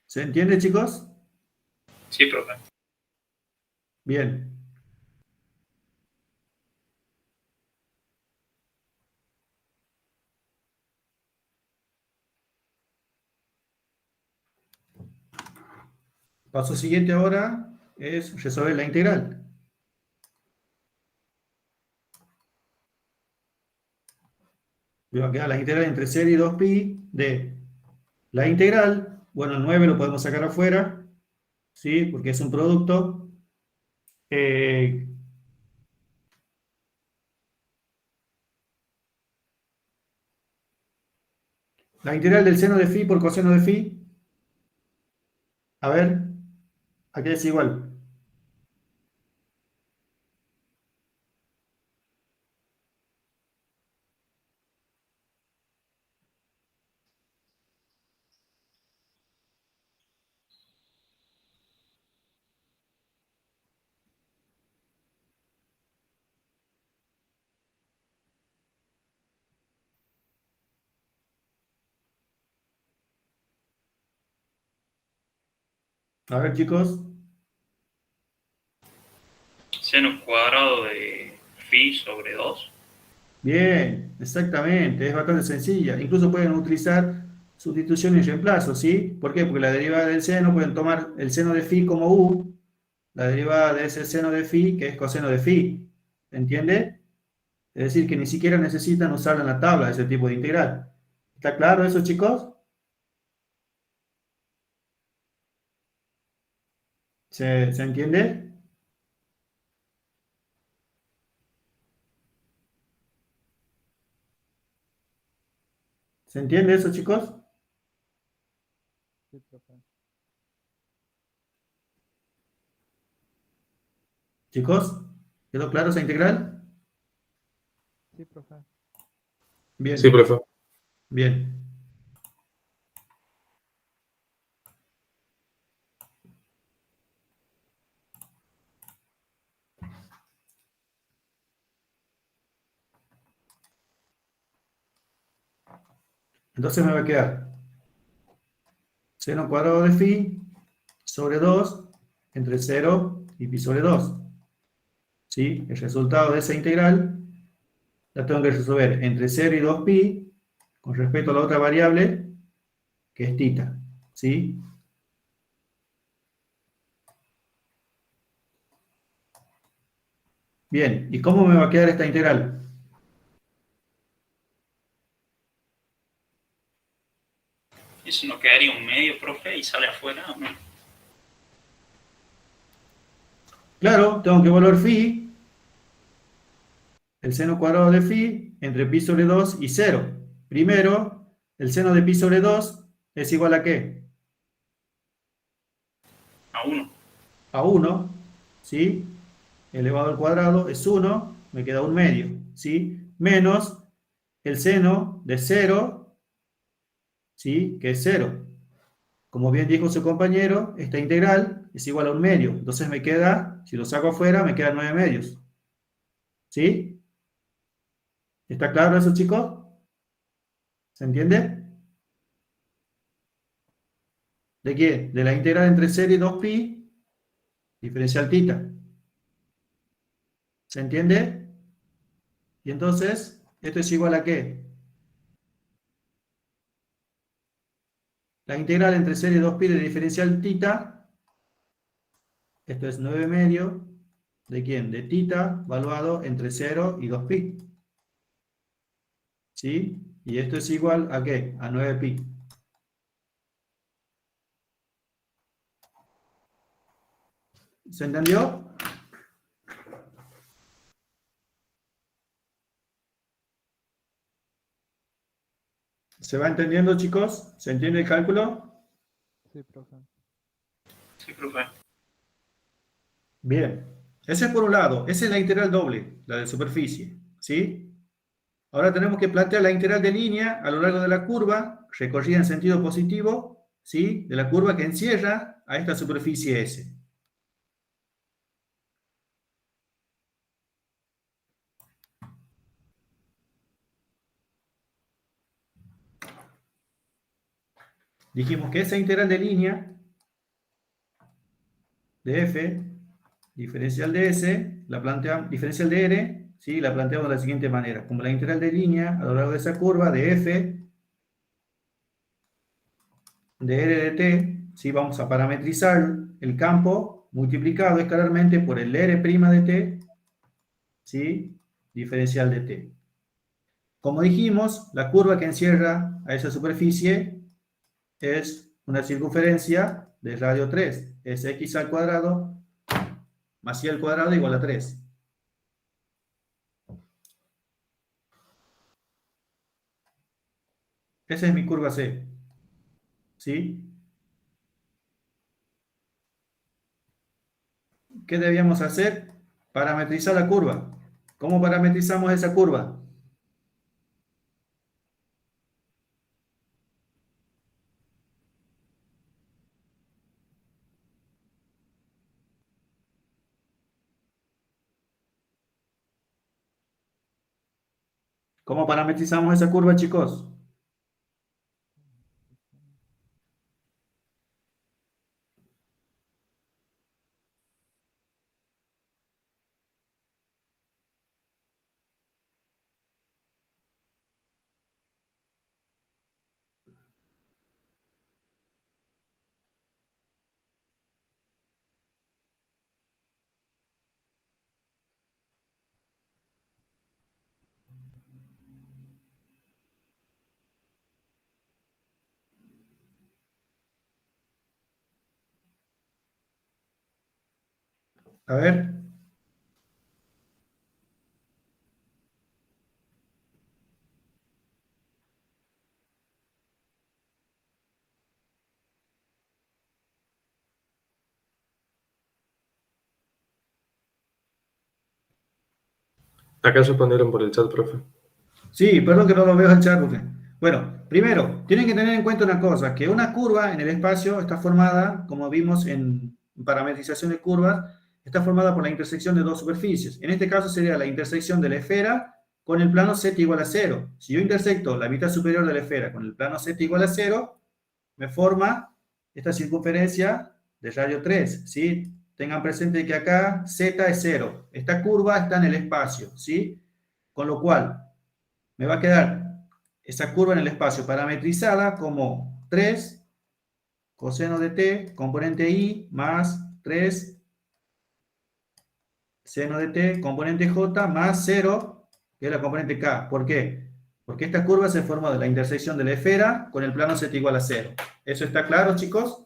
¿Se entiende, chicos? Sí, profe. Bien. Paso siguiente ahora es resolver la integral. Me va a quedar la integral entre 0 y 2pi de la integral. Bueno, el 9 lo podemos sacar afuera, ¿sí? Porque es un producto. La integral del seno de phi por coseno de phi. A ver, aquí es igual. A ver, chicos. Seno cuadrado de phi sobre 2. Bien, exactamente, es bastante sencilla. Incluso pueden utilizar sustitución y reemplazo, ¿sí? ¿Por qué? Porque la derivada del seno pueden tomar el seno de phi como u, la derivada de ese seno de phi, que es coseno de phi. ¿Entiende? Es decir, que ni siquiera necesitan usar en la tabla ese tipo de integral. ¿Está claro eso, chicos? ¿Se entiende? ¿Se entiende eso, chicos? Sí, profe. ¿Chicos? ¿Quedó claro esa integral? Sí, profe. Bien, Sí, profe. bien. Entonces me va a quedar seno cuadrado de phi sobre 2 entre 0 y pi sobre 2. ¿Sí? El resultado de esa integral la tengo que resolver entre 0 y 2pi con respecto a la otra variable que es tita. ¿Sí? Bien, ¿y cómo me va a quedar esta integral? Eso no quedaría un medio, profe, y sale afuera, ¿o no? Claro, tengo que evaluar phi, el seno cuadrado de phi, entre pi sobre 2 y 0. Primero, el seno de pi sobre 2 es igual a ¿qué? A 1. A 1, ¿sí? Elevado al cuadrado es 1, me queda un medio, ¿sí? Menos el seno de 0, ¿sí? Que es 0. Como bien dijo su compañero, esta integral es igual a un medio. Entonces me queda, si lo saco afuera, me quedan 9 medios. ¿Sí? ¿Está claro eso, chicos? ¿Se entiende? ¿De qué? De la integral entre 0 y 2pi, diferencial tita. ¿Se entiende? Y entonces, ¿esto es igual a qué? La integral entre 0 y 2pi de diferencial tita, esto es 9 medio, ¿de quién? De tita, valuado entre 0 y 2pi. ¿Sí? Y esto es igual a ¿qué? A 9pi. ¿Se entendió? ¿Se va entendiendo, chicos? ¿Se entiende el cálculo? Sí, profe. Sí, profe. Bien. Ese es por un lado. Esa es la integral doble, la de superficie. ¿Sí? Ahora tenemos que plantear la integral de línea a lo largo de la curva, recorrida en sentido positivo, ¿sí? De la curva que encierra a esta superficie S. Dijimos que esa integral de línea de f, diferencial de s, la planteamos, diferencial de r, ¿sí? La planteamos de la siguiente manera, como la integral de línea a lo largo de esa curva de f de r de t, ¿sí? Vamos a parametrizar el campo multiplicado escalarmente por el r' de t, ¿sí? Diferencial de t. Como dijimos, la curva que encierra a esa superficie es una circunferencia de radio 3, es x al cuadrado más y al cuadrado igual a 3. Esa es mi curva C. ¿Sí? ¿Qué debíamos hacer? Parametrizar la curva. ¿Cómo parametrizamos esa curva? ¿Cómo parametrizamos esa curva, chicos? A ver. Acá respondieron por el chat, profe. Sí, perdón que no lo veo en el chat, profe. Bueno, primero, tienen que tener en cuenta una cosa, que una curva en el espacio está formada, como vimos en parametrización de curvas, está formada por la intersección de dos superficies. En este caso sería la intersección de la esfera con el plano z igual a 0. Si yo intersecto la mitad superior de la esfera con el plano z igual a 0, me forma esta circunferencia de radio 3, ¿sí? Tengan presente que acá z es 0. Esta curva está en el espacio, ¿sí? Con lo cual, me va a quedar esa curva en el espacio parametrizada como 3 coseno de t, componente i, más 3 seno de t, componente j, más 0, que es la componente k. ¿Por qué? Porque esta curva se forma de la intersección de la esfera con el plano z igual a 0. ¿Eso está claro, chicos?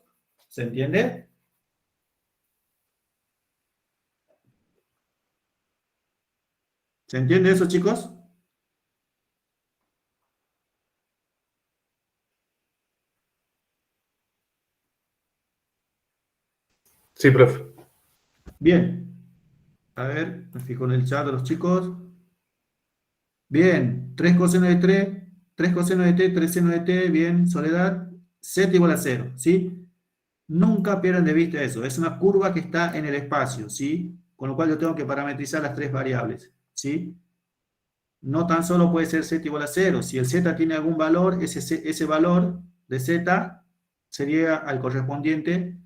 ¿Se entiende? ¿Se entiende eso, chicos? Sí, profe. Bien. A ver, me fijo en el chat de los chicos. Bien, 3 coseno de 3, 3 coseno de t, 3 seno de t, bien, Soledad, z igual a 0, ¿sí? Nunca pierdan de vista eso, es una curva que está en el espacio, ¿sí? Con lo cual yo tengo que parametrizar las tres variables, ¿sí? No tan solo puede ser z igual a 0, si el z tiene algún valor, ese valor de z sería al correspondiente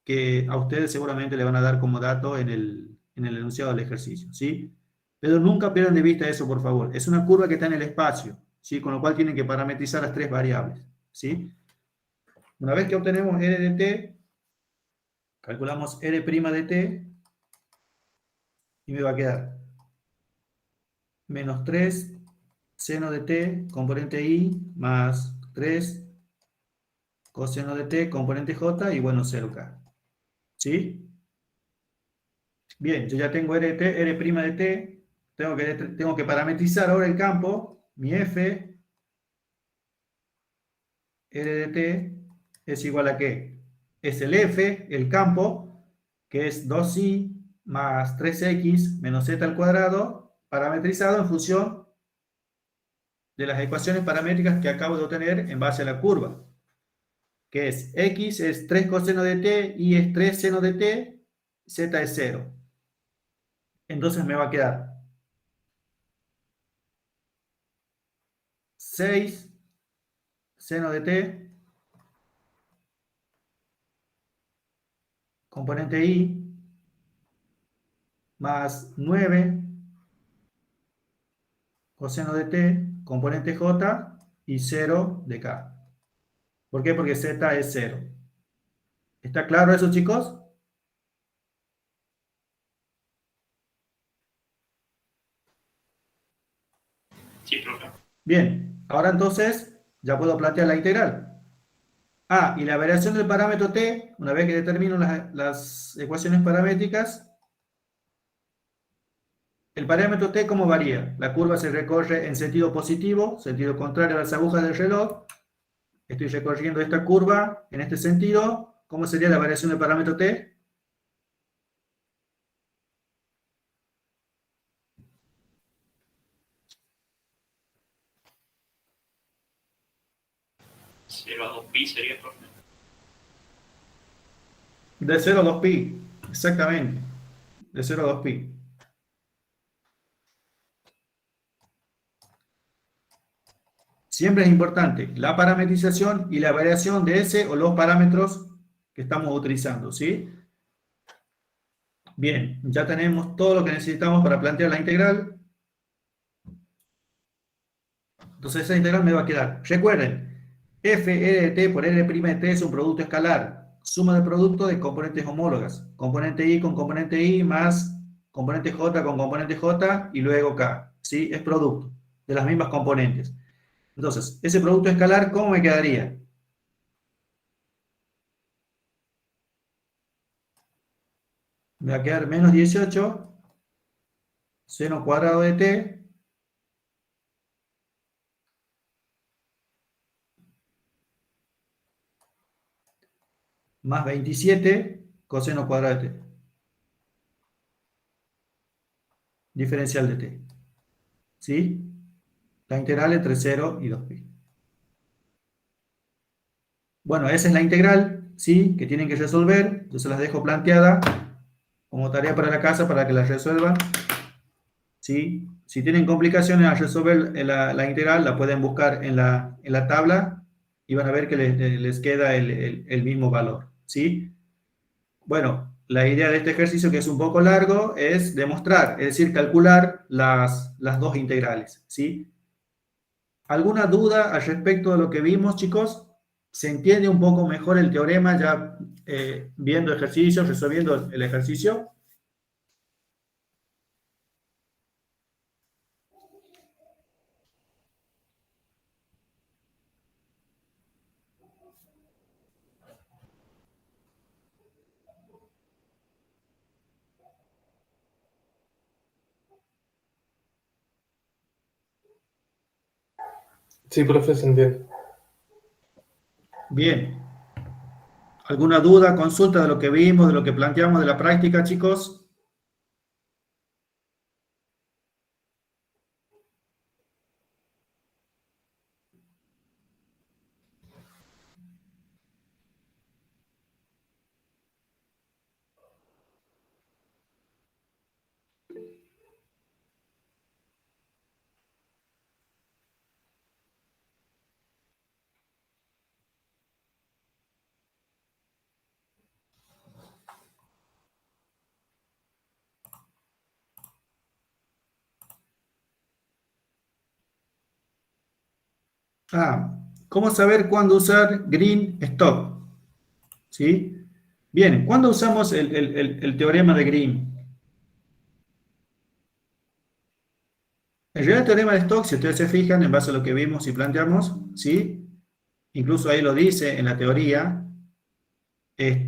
que a ustedes seguramente le van a dar como dato en el enunciado del ejercicio, ¿sí? Pero nunca pierdan de vista eso, por favor. Es una curva que está en el espacio, ¿sí? Con lo cual tienen que parametrizar las tres variables, ¿sí? Una vez que obtenemos r de t, calculamos r' de t, y me va a quedar menos 3 seno de t, componente i, más 3 coseno de t, componente j, y bueno, 0k, ¿sí? Bien, yo ya tengo r de t, r' de t, tengo que parametrizar ahora el campo, mi f, r de t, es igual a ¿qué? Es el f, el campo, que es 2i más 3x menos z al cuadrado, parametrizado en función de las ecuaciones paramétricas que acabo de obtener en base a la curva, que es x es 3 coseno de t, y es 3 seno de t, z es 0. Entonces me va a quedar 6 seno de t, componente i, más 9 coseno de t, componente j, y 0 de k. ¿Por qué? Porque z es 0. ¿Está claro eso, chicos? Sí, profe. Bien, ahora entonces ya puedo plantear la integral. Ah, y la variación del parámetro t, una vez que determino las ecuaciones paramétricas, el parámetro t, ¿cómo varía? La curva se recorre en sentido positivo, sentido contrario a las agujas del reloj. Estoy recorriendo esta curva en este sentido. ¿Cómo sería la variación del parámetro t? 0 a 2pi sería, profe. De 0 a 2pi, exactamente. De 0 a 2pi. Siempre es importante la parametrización y la variación de ese o los parámetros que estamos utilizando, ¿sí? Bien, ya tenemos todo lo que necesitamos para plantear la integral. Entonces esa integral me va a quedar. Recuerden, f r de t por r' de t es un producto escalar. Suma de producto de componentes homólogas. Componente i con componente i más componente j con componente j y luego k. ¿Sí? Es producto de las mismas componentes. Entonces, ese producto escalar, ¿cómo me quedaría? Me va a quedar menos 18 seno cuadrado de t más 27 coseno cuadrado de t. diferencial de t. ¿Sí? La integral entre 0 y 2pi. Bueno, esa es la integral, ¿sí? Que tienen que resolver. Yo se las dejo planteada como tarea para la casa para que la resuelvan. ¿Sí? Si tienen complicaciones al resolver la integral, la pueden buscar en la tabla y van a ver que les queda el mismo valor. ¿Sí? Bueno, la idea de este ejercicio, que es un poco largo, es demostrar, es decir, calcular las dos integrales. ¿Sí? ¿Alguna duda al respecto de lo que vimos, chicos? ¿Se entiende un poco mejor el teorema ya viendo ejercicios, resolviendo el ejercicio? Sí, profe, se entiende. Bien. ¿Alguna duda, consulta de lo que vimos, de lo que planteamos de la práctica, chicos? ¿Cómo saber cuándo usar green stop? ¿Sí? Bien, ¿cuándo usamos el teorema de Green? En realidad el teorema de Stokes, si ustedes se fijan, en base a lo que vimos y planteamos, ¿sí? Incluso ahí lo dice en la teoría, el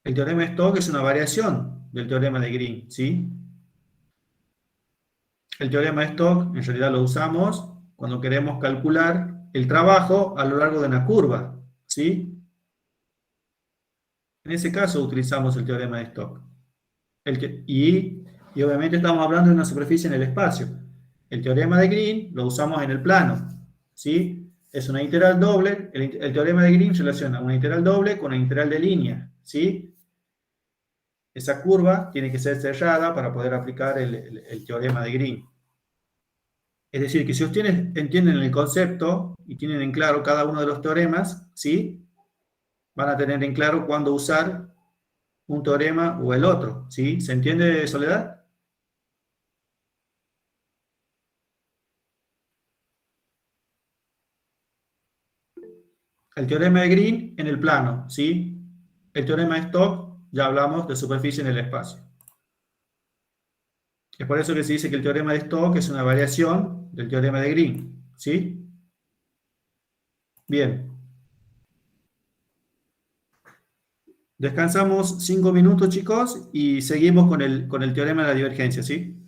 teorema de Stokes es una variación del teorema de Green, ¿sí? El teorema de Stokes en realidad lo usamos cuando queremos calcular el trabajo a lo largo de una curva, ¿sí? En ese caso utilizamos el teorema de Stokes. Y obviamente estamos hablando de una superficie en el espacio. El teorema de Green lo usamos en el plano, ¿sí? Es una integral doble. El teorema de Green relaciona una integral doble con una integral de línea, ¿sí? Esa curva tiene que ser cerrada para poder aplicar el teorema de Green. Es decir, que si ustedes entienden el concepto y tienen en claro cada uno de los teoremas, ¿sí? Van a tener en claro cuándo usar un teorema o el otro, ¿sí? ¿Se entiende, Soledad? El teorema de Green en el plano, ¿sí? El teorema de Stokes, ya hablamos de superficie en el espacio. Es por eso que se dice que el teorema de Stokes es una variación del teorema de Green, ¿sí? Bien. Descansamos 5 minutos, chicos, y seguimos con el teorema de la divergencia, ¿sí?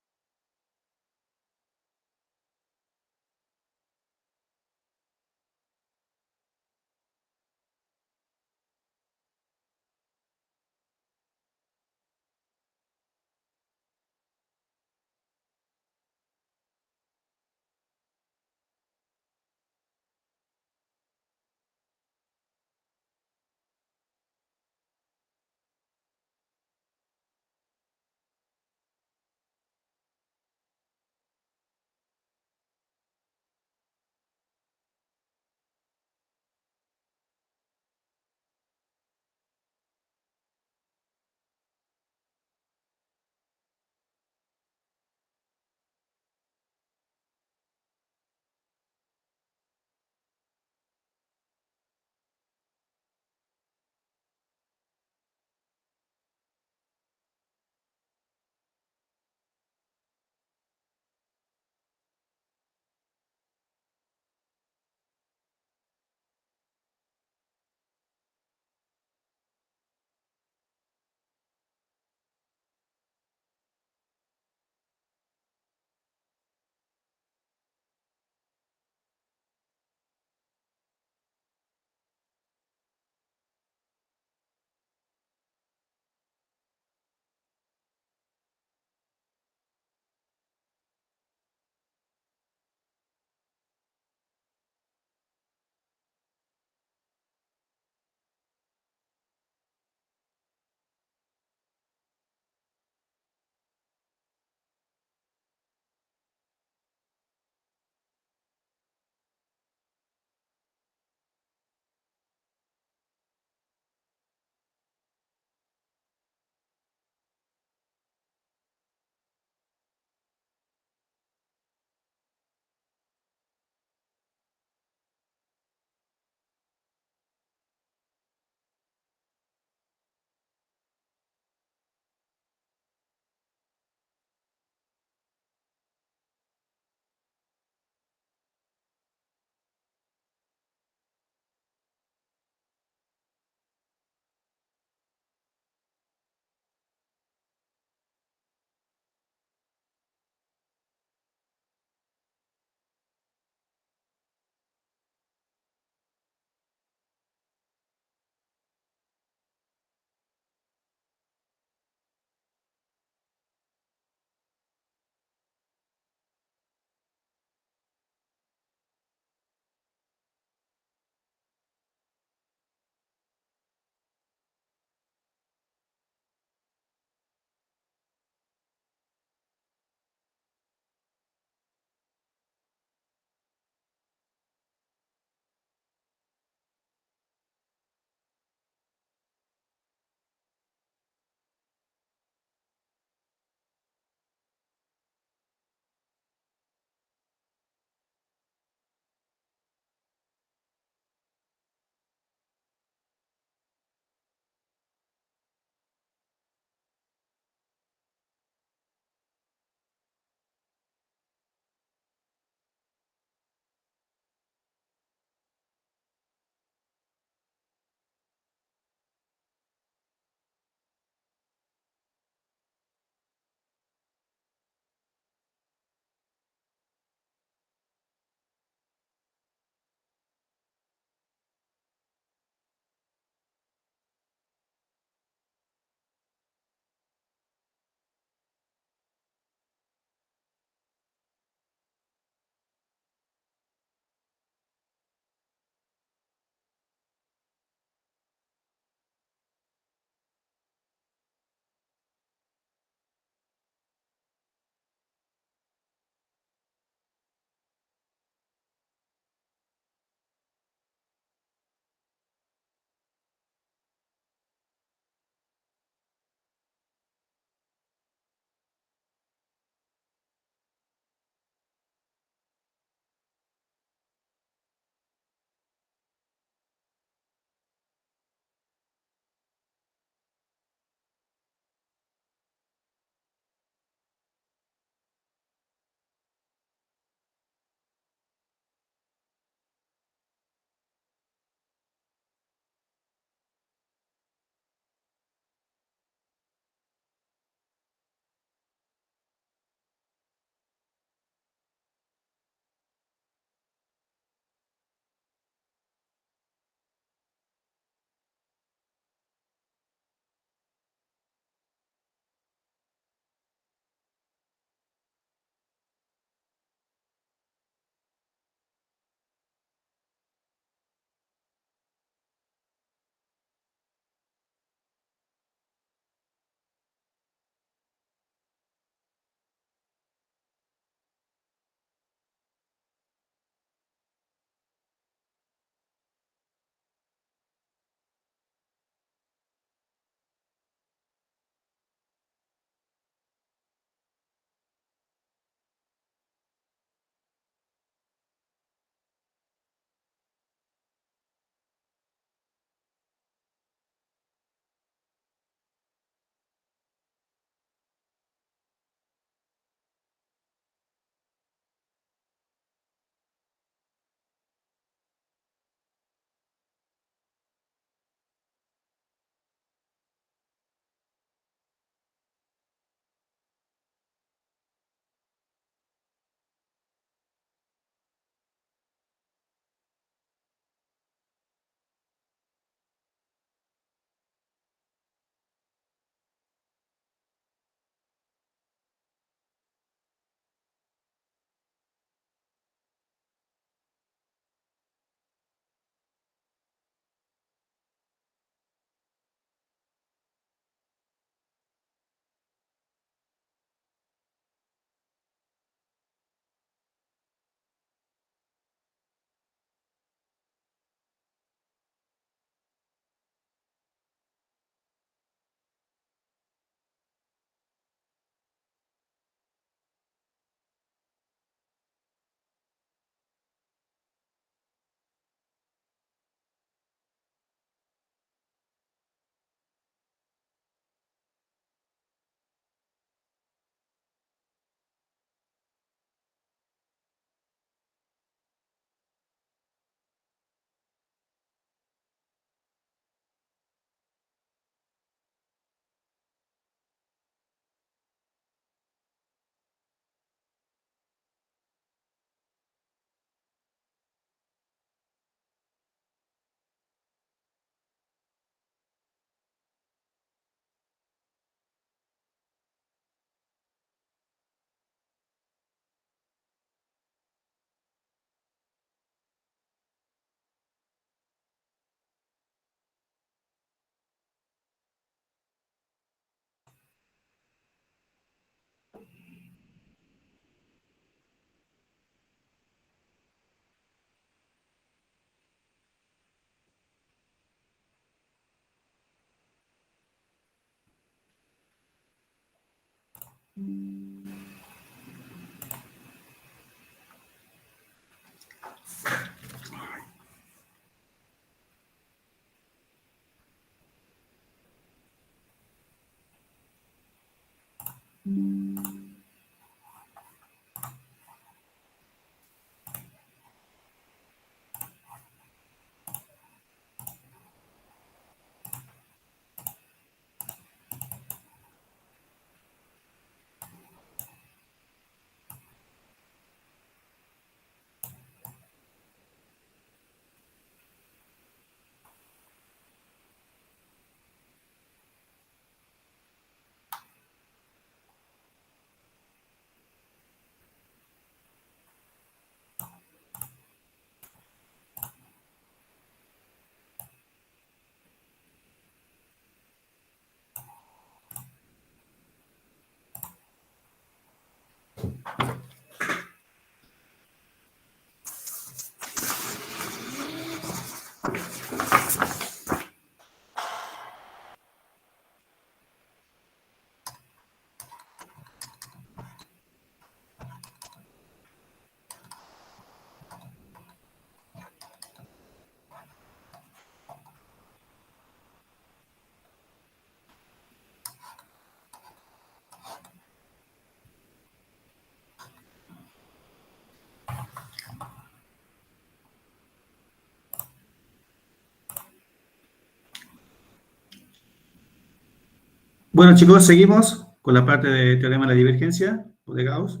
Bueno, chicos, seguimos con la parte de teorema de la divergencia o de Gauss.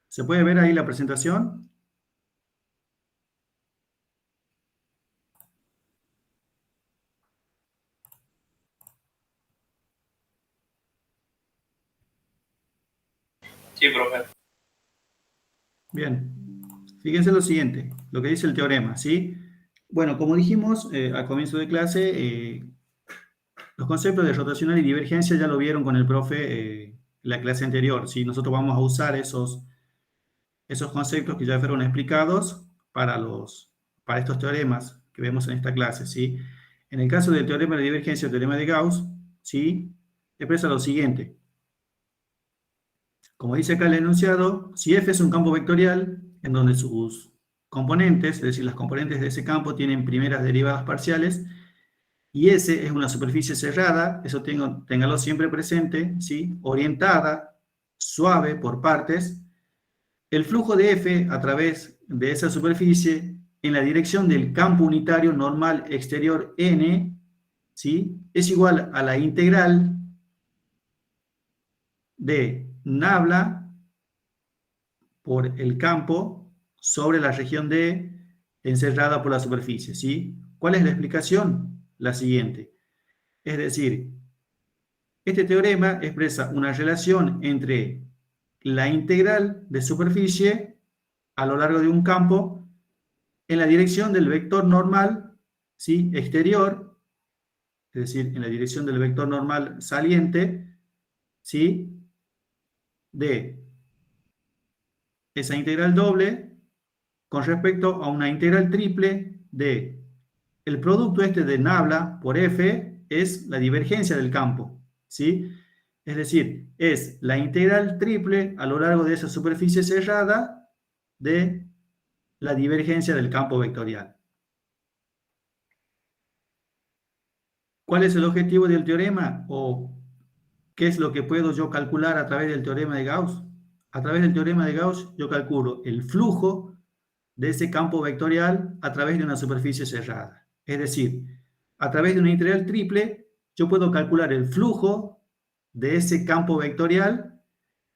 ¿Se puede ver ahí la presentación? Sí, profe. Bien. Fíjense lo siguiente, lo que dice el teorema, ¿sí? Bueno, como dijimos al comienzo de clase, los conceptos de rotacional y divergencia ya lo vieron con el profe la clase anterior, ¿sí? Nosotros vamos a usar esos conceptos que ya fueron explicados para estos teoremas que vemos en esta clase, ¿sí? En el caso del teorema de divergencia o teorema de Gauss, ¿sí? Expresa lo siguiente. Como dice acá el enunciado, si F es un campo vectorial en donde sus componentes, es decir, las componentes de ese campo tienen primeras derivadas parciales, y S es una superficie cerrada, eso téngalo siempre presente, ¿sí? Orientada, suave por partes, el flujo de F a través de esa superficie en la dirección del campo unitario normal exterior N, ¿sí? Es igual a la integral de nabla por el campo sobre la región D encerrada por la superficie, ¿sí? ¿Cuál es la explicación? La siguiente. Es decir, este teorema expresa una relación entre la integral de superficie a lo largo de un campo en la dirección del vector normal, ¿sí? Exterior, es decir, en la dirección del vector normal saliente, ¿sí? De esa integral doble con respecto a una integral triple de el producto este de nabla por F es la divergencia del campo, ¿sí? Es decir, es la integral triple a lo largo de esa superficie cerrada de la divergencia del campo vectorial. ¿Cuál es el objetivo del teorema? ¿O qué es lo que puedo yo calcular a través del teorema de Gauss? A través del teorema de Gauss yo calculo el flujo de ese campo vectorial a través de una superficie cerrada. Es decir, a través de una integral triple yo puedo calcular el flujo de ese campo vectorial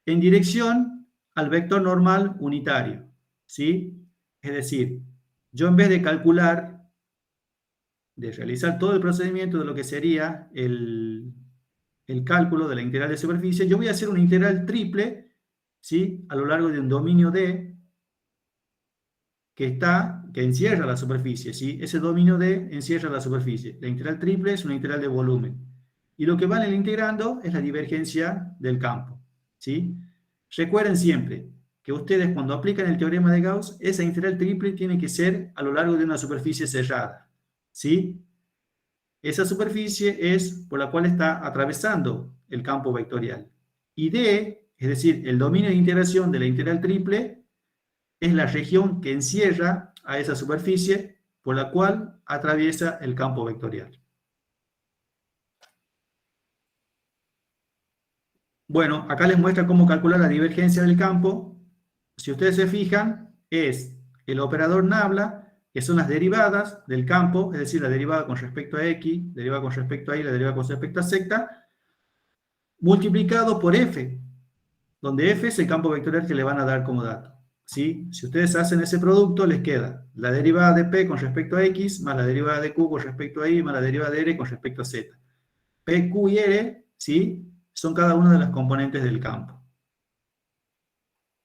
en dirección al vector normal unitario, ¿sí? Es decir, yo en vez de calcular, de realizar todo el procedimiento de lo que sería el cálculo de la integral de superficie, yo voy a hacer una integral triple, ¿sí? A lo largo de un dominio D que encierra la superficie, ¿sí? Ese dominio D encierra la superficie. La integral triple es una integral de volumen. Y lo que van integrando es la divergencia del campo, ¿sí? Recuerden siempre que ustedes cuando aplican el teorema de Gauss, esa integral triple tiene que ser a lo largo de una superficie cerrada, ¿sí? Esa superficie es por la cual está atravesando el campo vectorial. Y D Es decir, el dominio de integración de la integral triple es la región que encierra a esa superficie por la cual atraviesa el campo vectorial. Bueno, acá les muestra cómo calcular la divergencia del campo. Si ustedes se fijan, es el operador nabla, que son las derivadas del campo, es decir, la derivada con respecto a x, derivada con respecto a y, la derivada con respecto a z, multiplicado por f, donde f es el campo vectorial que le van a dar como dato. ¿Sí? Si ustedes hacen ese producto, les queda la derivada de p con respecto a x, más la derivada de q con respecto a y, más la derivada de r con respecto a z. P, q y r, ¿sí?, son cada una de las componentes del campo.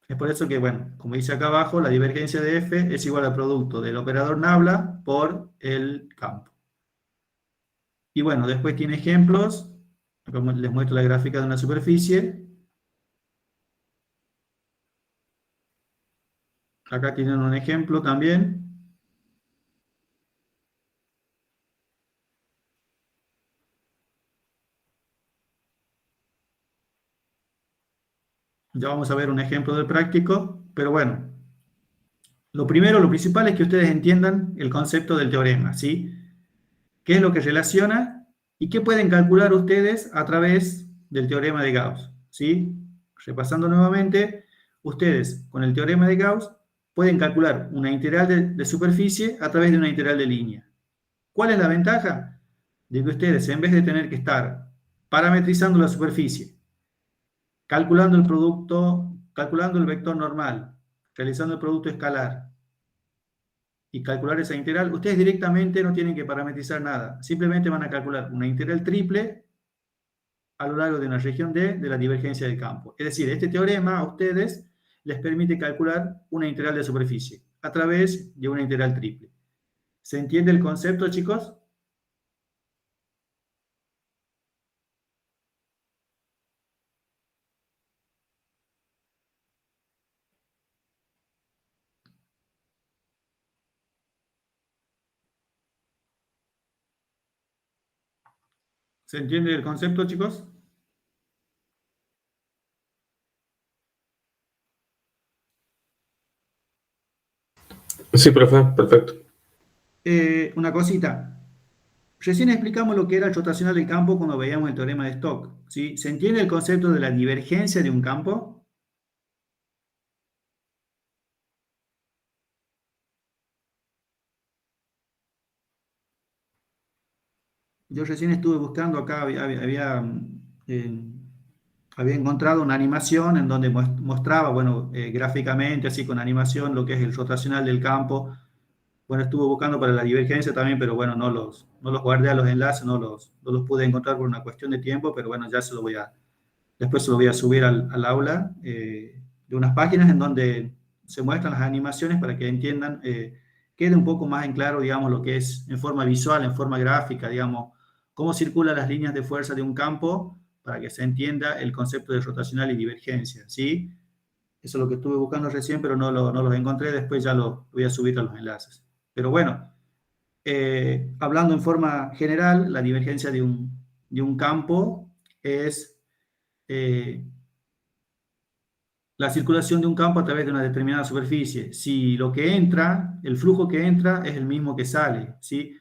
Es por eso que, bueno, como dice acá abajo, la divergencia de f es igual al producto del operador nabla por el campo. Y bueno, después tiene ejemplos. Acá les muestro la gráfica de una superficie. Acá tienen un ejemplo también. Ya vamos a ver un ejemplo del práctico, pero bueno, lo primero, lo principal es que ustedes entiendan el concepto del teorema, ¿sí? ¿Qué es lo que relaciona y qué pueden calcular ustedes a través del teorema de Gauss? ¿Sí? Repasando nuevamente, ustedes con el teorema de Gauss pueden calcular una integral de superficie a través de una integral de línea. ¿Cuál es la ventaja? De que ustedes, en vez de tener que estar parametrizando la superficie, calculando el producto, calculando el vector normal, realizando el producto escalar, y calcular esa integral, ustedes directamente no tienen que parametrizar nada. Simplemente van a calcular una integral triple a lo largo de una región D de la divergencia del campo. Es decir, este teorema a ustedes les permite calcular una integral de superficie a través de una integral triple. ¿Se entiende el concepto, chicos? ¿Se entiende el concepto, chicos? Sí, profe, perfecto. Una cosita. Recién explicamos lo que era el rotacional del campo cuando veíamos el teorema de Stokes, ¿sí? ¿Se entiende el concepto de la divergencia de un campo? Yo recién estuve buscando acá, había encontrado una animación en donde mostraba, bueno, gráficamente, así con animación, lo que es el rotacional del campo. Bueno, estuve buscando para la divergencia también, pero bueno, no los guardé a los enlaces, no los pude encontrar por una cuestión de tiempo, pero bueno, ya después se lo voy a subir al aula, de unas páginas en donde se muestran las animaciones para que entiendan, quede un poco más en claro, digamos, lo que es en forma visual, en forma gráfica, digamos, cómo circulan las líneas de fuerza de un campo para que se entienda el concepto de rotacional y divergencia, ¿sí? Eso es lo que estuve buscando recién, pero no los encontré, después ya lo voy a subir a los enlaces. Pero bueno, hablando en forma general, la divergencia de un campo es la circulación de un campo a través de una determinada superficie. Si lo que entra, el flujo que entra es el mismo que sale, ¿sí?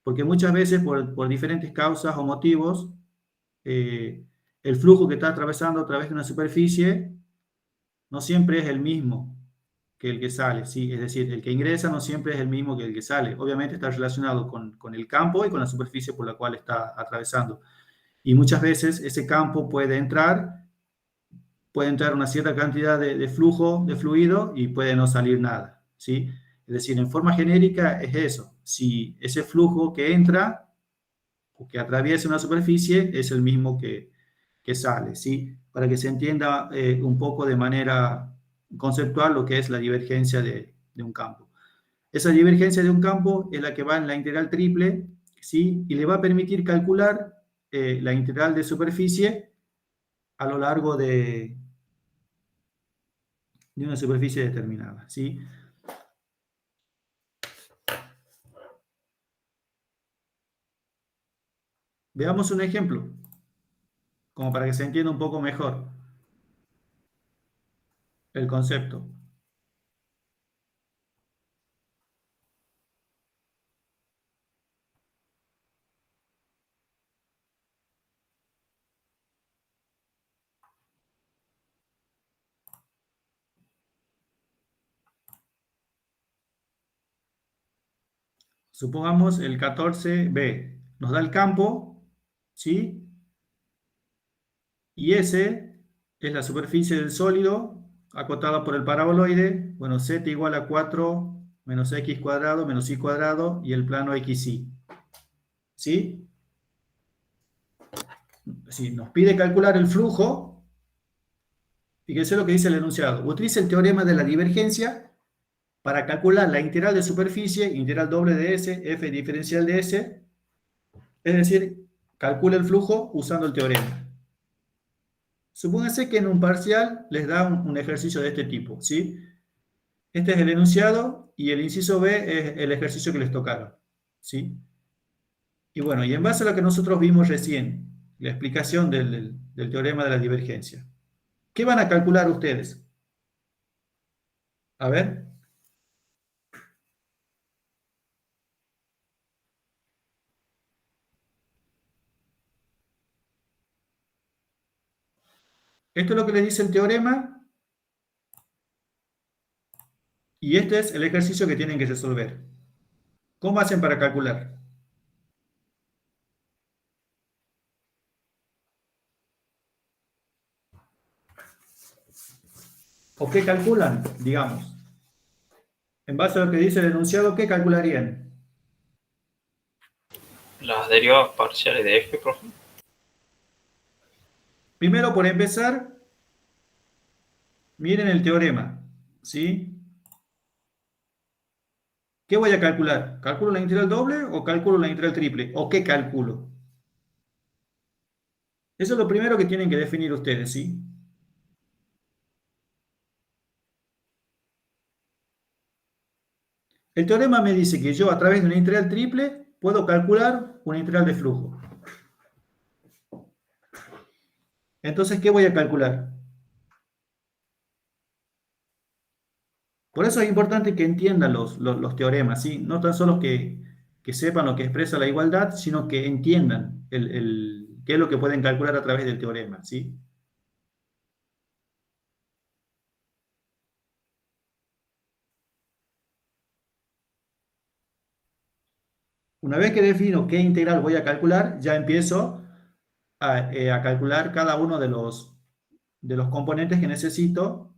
Porque muchas veces por diferentes causas o motivos, el flujo que está atravesando a través de una superficie no siempre es el mismo que el que sale, ¿sí? Es decir, el que ingresa no siempre es el mismo que el que sale. Obviamente está relacionado con el campo y con la superficie por la cual está atravesando. Y muchas veces ese campo puede entrar una cierta cantidad de flujo, de fluido, y puede no salir nada, ¿sí? Es decir, en forma genérica es eso. Si ese flujo que entra o que atraviesa una superficie es el mismo que sale, ¿sí? Para que se entienda un poco de manera conceptual lo que es la divergencia de un campo. Esa divergencia de un campo es la que va en la integral triple, ¿sí? Y le va a permitir calcular la integral de superficie a lo largo de una superficie determinada, ¿sí? Veamos un ejemplo, como para que se entienda un poco mejor. el concepto. Supongamos el 14b. Nos da el campo, ¿sí? Y S es la superficie del sólido acotada por el paraboloide. Bueno, z igual a 4 menos x cuadrado menos y cuadrado y el plano xy. ¿Sí? Si nos pide calcular el flujo, fíjense lo que dice el enunciado. Utilice el teorema de la divergencia para calcular la integral de superficie, integral doble de S, f diferencial de S. Es decir, calcula el flujo usando el teorema. Supóngase que en un parcial les da un ejercicio de este tipo, ¿sí? Este es el enunciado y el inciso B es el ejercicio que les tocaron, ¿sí? Y bueno, y en base a lo que nosotros vimos recién, la explicación del teorema de la divergencia, ¿qué van a calcular ustedes? A ver. Esto es lo que les dice el teorema y este es el ejercicio que tienen que resolver. ¿Cómo hacen para calcular? ¿O qué calculan, digamos? En base a lo que dice el enunciado, ¿qué calcularían? Las derivadas parciales de f, profe. Primero, por empezar, miren el teorema, ¿sí? ¿Qué voy a calcular? ¿Calculo la integral doble o calculo la integral triple? ¿O qué calculo? Eso es lo primero que tienen que definir ustedes, ¿sí? El teorema me dice que yo a través de una integral triple puedo calcular una integral de flujo. Entonces, ¿qué voy a calcular? Por eso es importante que entiendan los teoremas, ¿sí? No tan solo que sepan lo que expresa la igualdad, sino que entiendan qué es lo que pueden calcular a través del teorema, ¿sí? Una vez que defino qué integral voy a calcular, ya empiezo a calcular cada uno de los componentes que necesito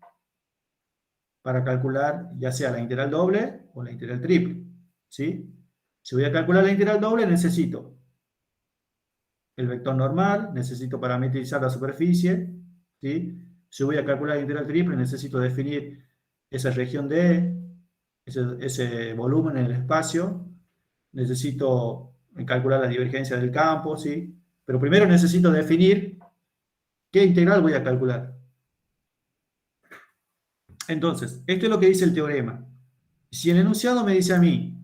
para calcular ya sea la integral doble o la integral triple, ¿sí? Si voy a calcular la integral doble, necesito el vector normal, necesito parametrizar la superficie, ¿sí? Si voy a calcular la integral triple, necesito definir esa región D, ese volumen en el espacio, necesito calcular la divergencia del campo, ¿sí? Pero primero necesito definir qué integral voy a calcular. Entonces, esto es lo que dice el teorema. Si el enunciado me dice a mí,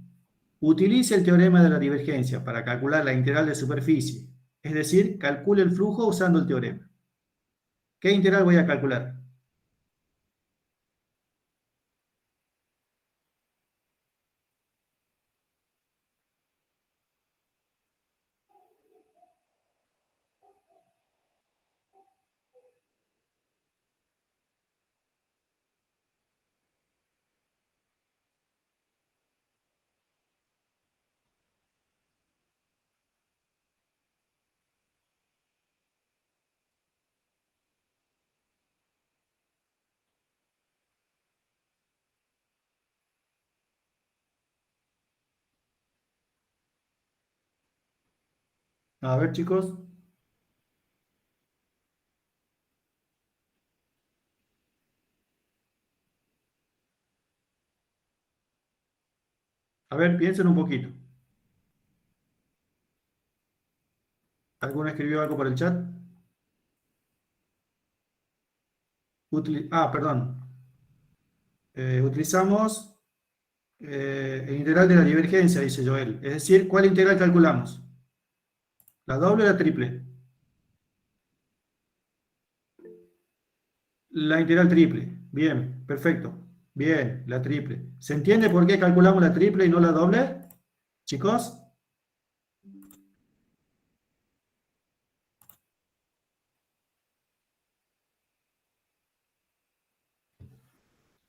utilice el teorema de la divergencia para calcular la integral de superficie, es decir, calcule el flujo usando el teorema. ¿Qué integral voy a calcular? A ver, chicos. A ver, piensen un poquito. ¿Alguno escribió algo por el chat? Perdón. Utilizamos el integral de la divergencia, dice Joel. Es decir, ¿cuál integral calculamos? ¿La doble o la triple? La integral triple. Bien, perfecto. Bien, la triple. ¿Se entiende por qué calculamos la triple y no la doble? Chicos.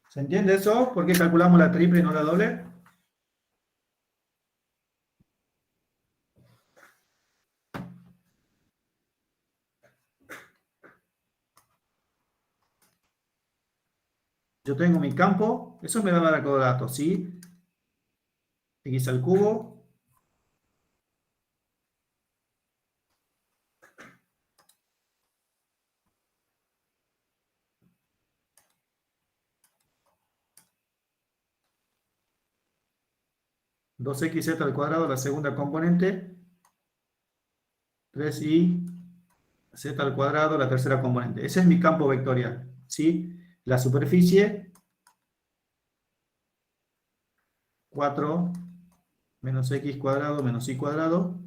¿Se entiende eso? ¿Por qué calculamos la triple y no la doble? Yo tengo mi campo, eso me va a dar a dato, ¿sí? X al cubo. Dos xz al cuadrado, la segunda componente. 3y z al cuadrado, la tercera componente. Ese es mi campo vectorial, ¿sí? La superficie, 4 menos x cuadrado menos y cuadrado,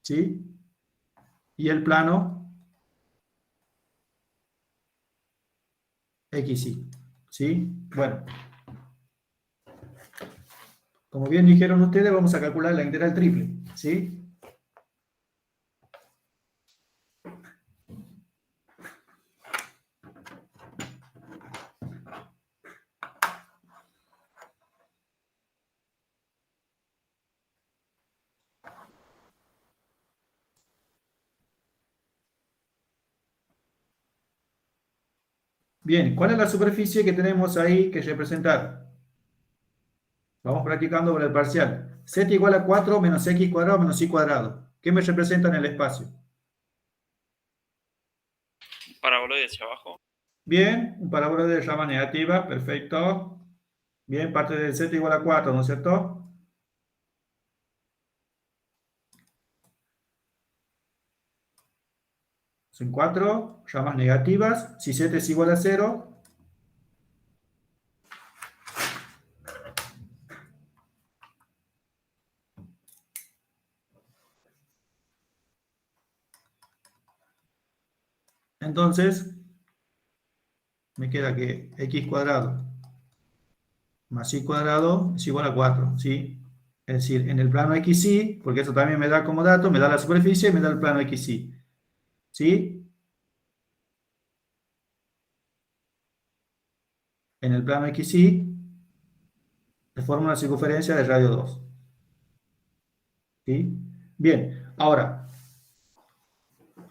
¿sí? Y el plano, xy, ¿sí? Bueno, como bien dijeron ustedes, vamos a calcular la integral triple, ¿sí? Bien, ¿cuál es la superficie que tenemos ahí que representar? Vamos practicando por el parcial. Z igual a 4 menos x cuadrado menos y cuadrado. ¿Qué me representa en el espacio? Paraboloide hacia abajo. Bien, un paraboloide de rama negativa, perfecto. Bien, parte del z igual a 4, ¿no es cierto? Son 4 ramas negativas. Si z es igual a 0, entonces me queda que x cuadrado más y cuadrado es igual a 4, ¿sí? Es decir, en el plano xy, porque eso también me da como dato, me da la superficie y me da el plano xy, ¿sí? En el plano xy se forma una circunferencia de radio 2, ¿sí? Bien, ahora,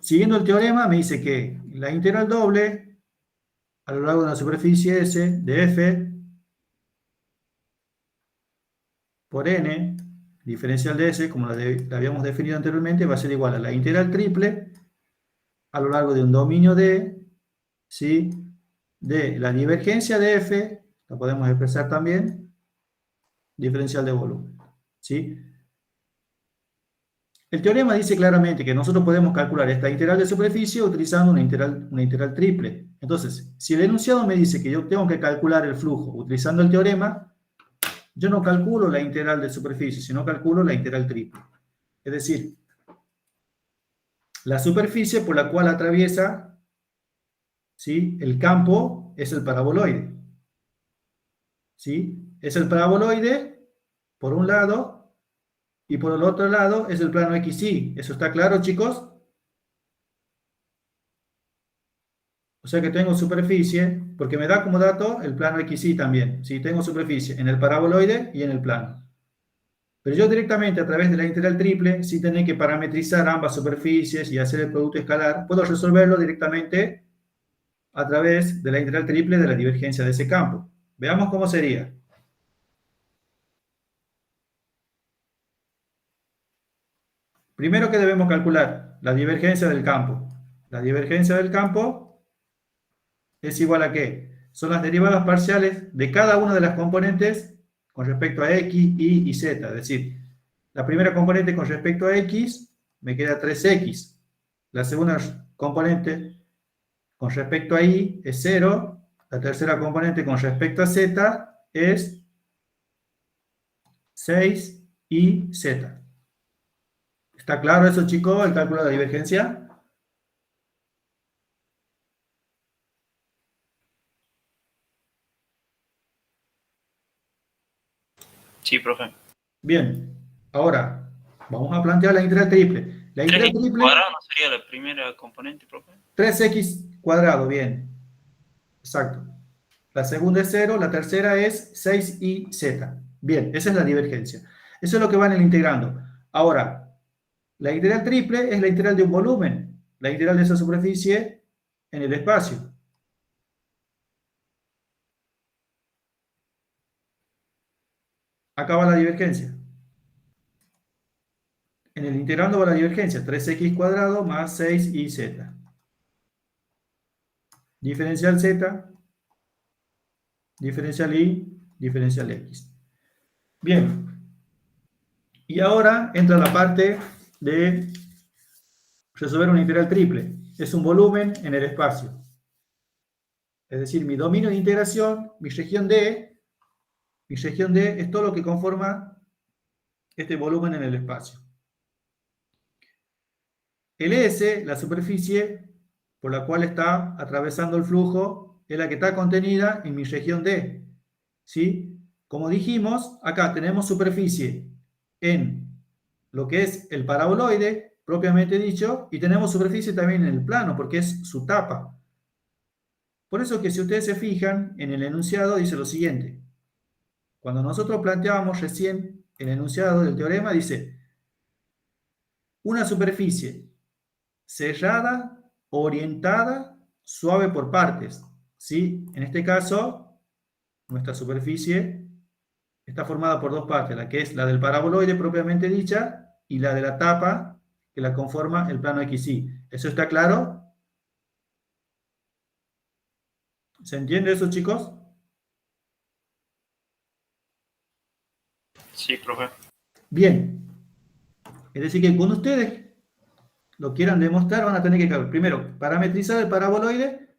siguiendo el teorema, me dice que la integral doble a lo largo de una superficie S de f por n, diferencial de S, como la habíamos definido anteriormente, va a ser igual a la integral triple a lo largo de un dominio D, ¿sí? De la divergencia de f, la podemos expresar también, diferencial de volumen, ¿sí? El teorema dice claramente que nosotros podemos calcular esta integral de superficie utilizando una integral triple. Entonces, si el enunciado me dice que yo tengo que calcular el flujo utilizando el teorema, yo no calculo la integral de superficie, sino calculo la integral triple. Es decir, la superficie por la cual atraviesa, ¿sí?, el campo es el paraboloide, ¿sí? Es el paraboloide por un lado y por el otro lado es el plano XY. ¿Eso está claro, chicos? O sea que tengo superficie, porque me da como dato el plano XY también. ¿Sí? Tengo superficie en el paraboloide y en el plano. Pero yo directamente a través de la integral triple, sin tener que parametrizar ambas superficies y hacer el producto escalar, puedo resolverlo directamente a través de la integral triple de la divergencia de ese campo. Veamos cómo sería. Primero, ¿qué debemos calcular? La divergencia del campo. La divergencia del campo es igual a ¿qué? Son las derivadas parciales de cada una de las componentes con respecto a x, y z. Es decir, la primera componente con respecto a x me queda 3x. La segunda componente con respecto a y es 0. La tercera componente con respecto a z es 6y z. ¿Está claro eso, chicos, el cálculo de la divergencia? Sí, profe. Bien, ahora vamos a plantear la integral triple. La integral 3x triple, cuadrado no sería la primera componente, profe. 3x cuadrado, bien, exacto. La segunda es 0, la tercera es 6iz. Bien, esa es la divergencia. Eso es lo que van en el integrando. Ahora, la integral triple es la integral de un volumen, la integral de esa superficie en el espacio. Acá va la divergencia. En el integrando va la divergencia, 3x cuadrado más 6iz. Diferencial z, diferencial y, diferencial x. Bien. Y ahora entra la parte de resolver una integral triple. Es un volumen en el espacio. Es decir, mi dominio de integración, mi región D es todo lo que conforma este volumen en el espacio. El S, la superficie por la cual está atravesando el flujo, es la que está contenida en mi región D. ¿Sí? Como dijimos, acá tenemos superficie en lo que es el paraboloide, propiamente dicho, y tenemos superficie también en el plano, porque es su tapa. Por eso que si ustedes se fijan, en el enunciado dice lo siguiente. Cuando nosotros planteábamos recién el enunciado del teorema, dice una superficie cerrada, orientada, suave por partes. ¿Sí? En este caso, nuestra superficie está formada por dos partes, la que es la del paraboloide propiamente dicha y la de la tapa que la conforma el plano XY. ¿Eso está claro? ¿Se entiende eso, chicos? Sí, profe. Bien. Es decir, que cuando ustedes lo quieran demostrar, van a tener que, primero, parametrizar el paraboloide,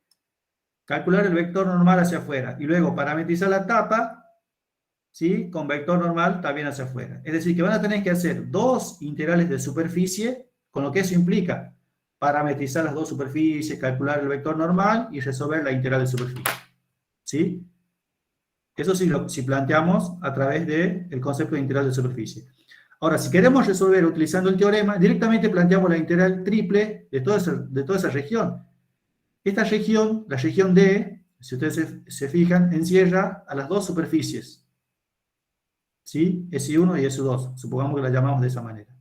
calcular el vector normal hacia afuera, y luego parametrizar la tapa, ¿sí? Con vector normal también hacia afuera. Es decir, que van a tener que hacer dos integrales de superficie, con lo que eso implica parametrizar las dos superficies, calcular el vector normal y resolver la integral de superficie. ¿Sí? Eso sí, si planteamos a través del concepto de integral de superficie. Ahora, si queremos resolver utilizando el teorema, directamente planteamos la integral triple de toda esa región. Esta región, la región D, si ustedes se fijan, encierra a las dos superficies. ¿Sí? SI1 y SI2. Supongamos que la llamamos de esa manera.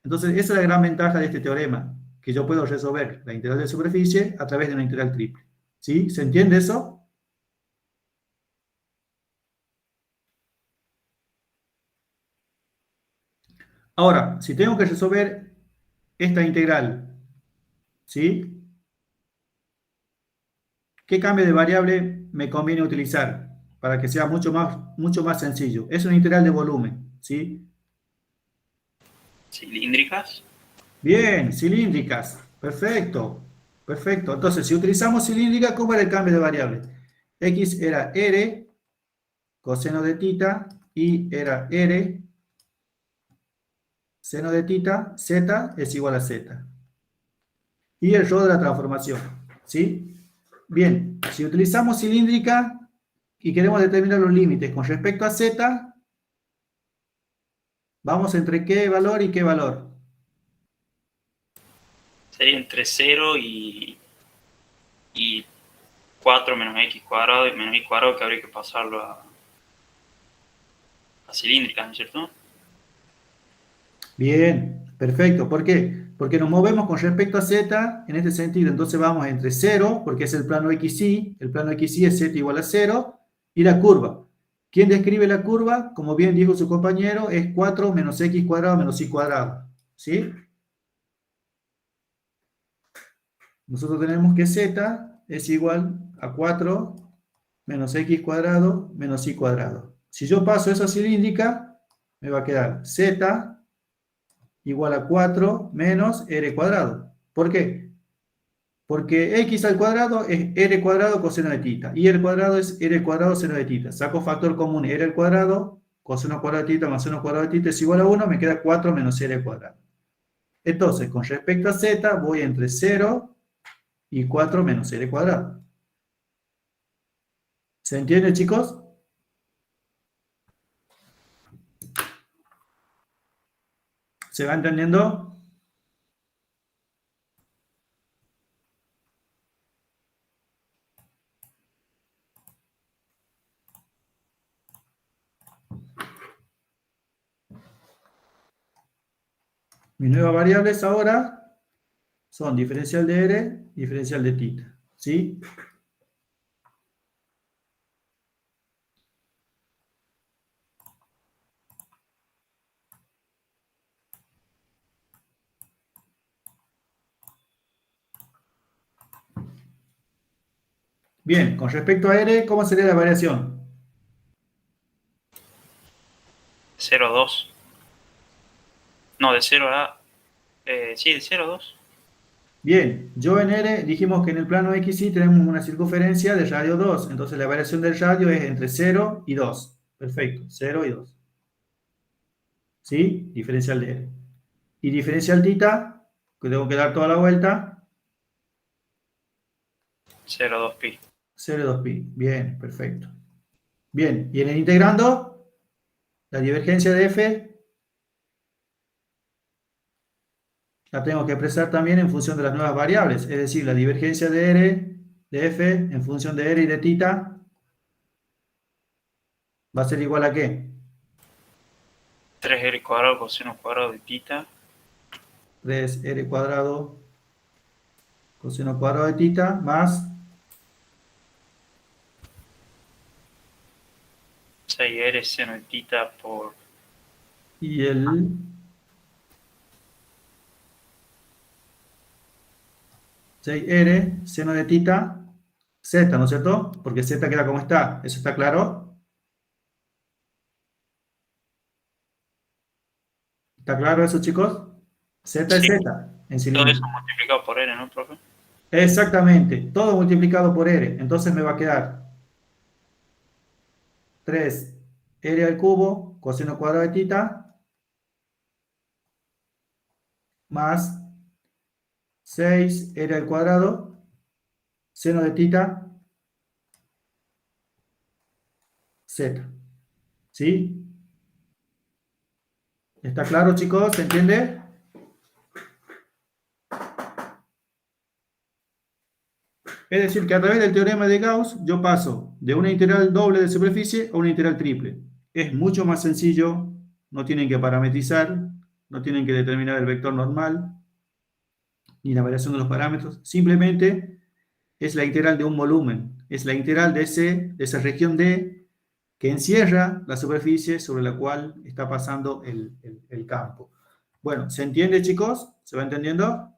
Entonces, esa es la gran ventaja de este teorema, que yo puedo resolver la integral de superficie a través de una integral triple. ¿Sí? ¿Se entiende eso? Ahora, si tengo que resolver esta integral, ¿sí? ¿Qué cambio de variable me conviene utilizar para que sea mucho más sencillo? Es una integral de volumen, ¿sí? ¿Cilíndricas? Bien, cilíndricas. Perfecto. Perfecto. Entonces, si utilizamos cilíndrica, ¿cómo era el cambio de variable? X era R, coseno de tita, y era R, seno de tita, Z es igual a Z. Y el rho de la transformación, ¿sí? Bien, si utilizamos cilíndrica y queremos determinar los límites con respecto a Z, vamos entre qué valor y qué valor. Sería entre 0 y 4 menos x cuadrado y menos y cuadrado, que habría que pasarlo a cilíndrica, ¿no es cierto? Bien, perfecto. ¿Por qué? Porque nos movemos con respecto a Z en este sentido. Entonces vamos entre 0, porque es el plano XY. El plano XY es Z igual a 0. Y la curva. ¿Quién describe la curva? Como bien dijo su compañero, es 4 menos x cuadrado menos y cuadrado. ¿Sí? Nosotros tenemos que Z es igual a 4 menos x cuadrado menos y cuadrado. Si yo paso esa cilíndrica, me va a quedar Z igual a 4 menos r cuadrado. ¿Por qué? Porque x al cuadrado es r cuadrado coseno de tita. Y el cuadrado es r cuadrado seno de tita. Saco factor común r al cuadrado, coseno cuadrado de tita más seno cuadrado de tita es igual a 1, me queda 4 menos r al cuadrado. Entonces, con respecto a z, voy entre 0 y 4 menos r cuadrado. ¿Se entiende, chicos? ¿Se va entendiendo? Mis nuevas variables ahora son diferencial de R, diferencial de tita. ¿Sí? Bien, con respecto a R, ¿cómo sería la variación? 0, 2. No, de 0 a... sí, de 0 a 2. Bien, yo en R dijimos que en el plano XY tenemos una circunferencia de radio 2, entonces la variación del radio es entre 0 y 2. Perfecto, 0 y 2. ¿Sí? Diferencial de R. Y diferencial tita, que tengo que dar toda la vuelta, 0, 2 pi. 0 y 2 pi. Bien, perfecto. Bien, y en el integrando, la divergencia de F la tengo que expresar también en función de las nuevas variables, es decir, la divergencia de R, de F, en función de R y de tita, va a ser igual a ¿qué? 3r cuadrado coseno cuadrado de tita. 3R cuadrado coseno cuadrado de tita más 6r seno de tita por... y el 6R seno de tita z, ¿no es cierto? Porque z queda como está, ¿eso está claro? ¿Está claro eso, chicos? Z es Sí, z en todo eso cilíndrico. multiplicado por r, ¿no, profe? Exactamente, todo multiplicado por R, entonces me va a quedar 3R al cubo coseno cuadrado de tita más 6R al cuadrado seno de tita z. ¿Sí? ¿Está claro, chicos? ¿Se entiende? Es decir, que a través del teorema de Gauss yo paso de una integral doble de superficie a una integral triple. Es mucho más sencillo, no tienen que parametrizar, no tienen que determinar el vector normal, ni la variación de los parámetros, simplemente es la integral de un volumen, es la integral de esa región D que encierra la superficie sobre la cual está pasando el campo. Bueno, ¿se entiende, chicos? ¿Se va entendiendo?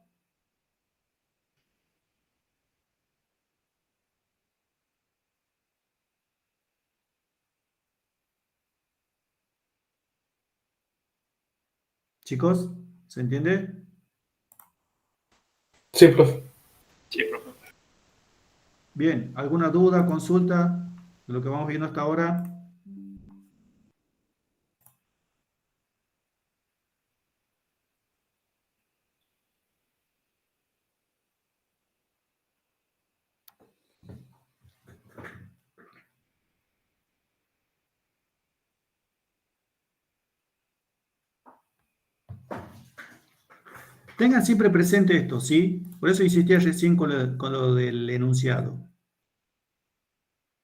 Chicos, ¿se entiende? Sí, profe. Sí, profe. Bien, ¿alguna duda, consulta de lo que vamos viendo hasta ahora? Tengan siempre presente esto, ¿sí? Por eso insistí recién con lo del enunciado.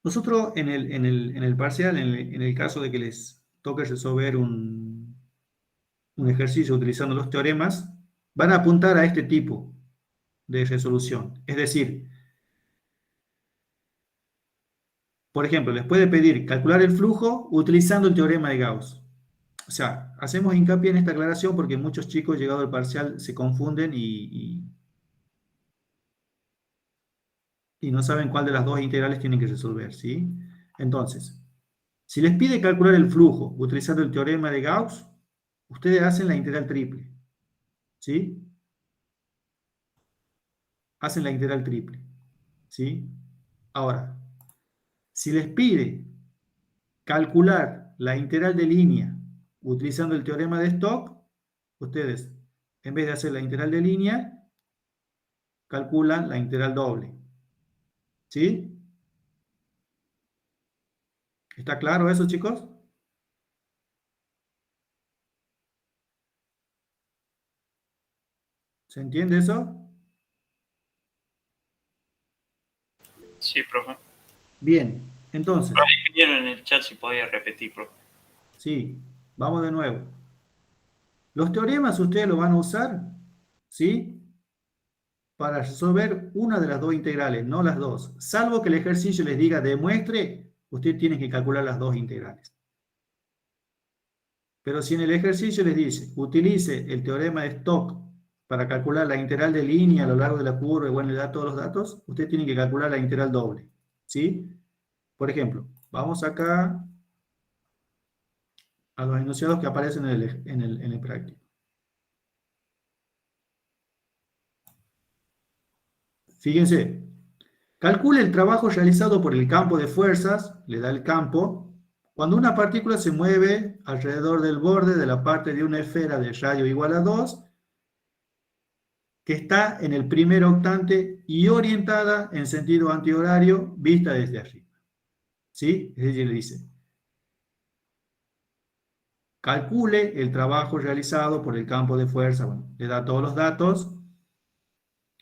Nosotros en el parcial, en el caso de que les toque resolver un ejercicio utilizando los teoremas, van a apuntar a este tipo de resolución. Es decir, por ejemplo, les puede pedir calcular el flujo utilizando el teorema de Gauss. O sea, hacemos hincapié en esta aclaración porque muchos chicos llegado al parcial se confunden y no saben cuál de las dos integrales tienen que resolver, ¿sí? Entonces, si les pide calcular el flujo utilizando el teorema de Gauss, ustedes hacen la integral triple, ¿sí? Hacen la integral triple, ¿sí? Ahora, si les pide calcular la integral de línea utilizando el teorema de Stokes, ustedes, en vez de hacer la integral de línea, calculan la integral doble, ¿sí? ¿Está claro eso, chicos? ¿Se entiende eso? Sí, profe. Bien, entonces, Pidieron en el chat si podía repetir, profe. sí, vamos de nuevo. Los teoremas ustedes lo van a usar, ¿sí? Para resolver una de las dos integrales, no las dos. Salvo que el ejercicio les diga demuestre, usted tiene que calcular las dos integrales. Pero si en el ejercicio les dice, utilice el teorema de Stokes para calcular la integral de línea a lo largo de la curva, y bueno, le da todos los datos, usted tiene que calcular la integral doble, ¿sí? Por ejemplo, vamos acá a los enunciados que aparecen en el práctico. Fíjense, calcule el trabajo realizado por el campo de fuerzas, le da el campo, cuando una partícula se mueve alrededor del borde de la parte de una esfera de radio igual a 2, que está en el primer octante y orientada en sentido antihorario, vista desde arriba. ¿Sí? Es decir, le dice, calcule el trabajo realizado por el campo de fuerza. Bueno, le da todos los datos,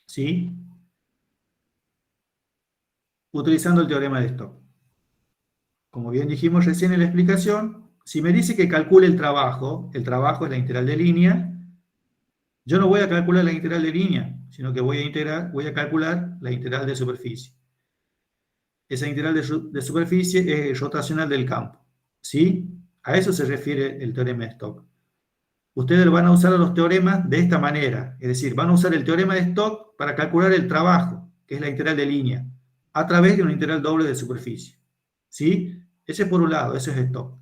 ¿sí? Utilizando el teorema de Stokes. Como bien dijimos recién en la explicación, si me dice que calcule el trabajo es la integral de línea, yo no voy a calcular la integral de línea, sino que voy a calcular la integral de superficie. Esa integral de superficie es rotacional del campo, ¿sí? A eso se refiere el teorema de Stokes. Ustedes van a usar los teoremas de esta manera, es decir, van a usar el teorema de Stokes para calcular el trabajo, que es la integral de línea, a través de una integral doble de superficie, ¿sí? Ese por un lado, eso es Stokes.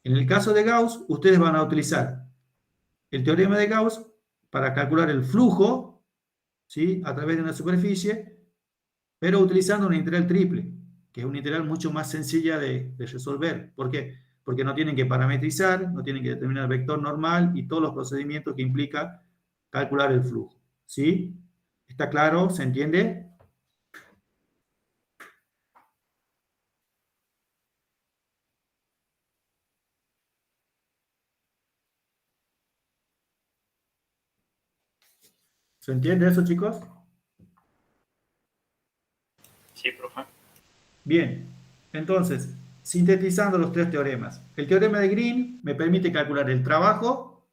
En el caso de Gauss, ustedes van a utilizar el teorema de Gauss para calcular el flujo, ¿sí? A través de una superficie, pero utilizando una integral triple, que es una integral mucho más sencilla de resolver. ¿Por qué? Porque no tienen que parametrizar, no tienen que determinar el vector normal y todos los procedimientos que implica calcular el flujo. ¿Sí? ¿Está claro? ¿Se entiende? ¿Se entiende eso, chicos? Sí, profe. Bien, entonces, sintetizando los tres teoremas. El teorema de Green me permite calcular el trabajo,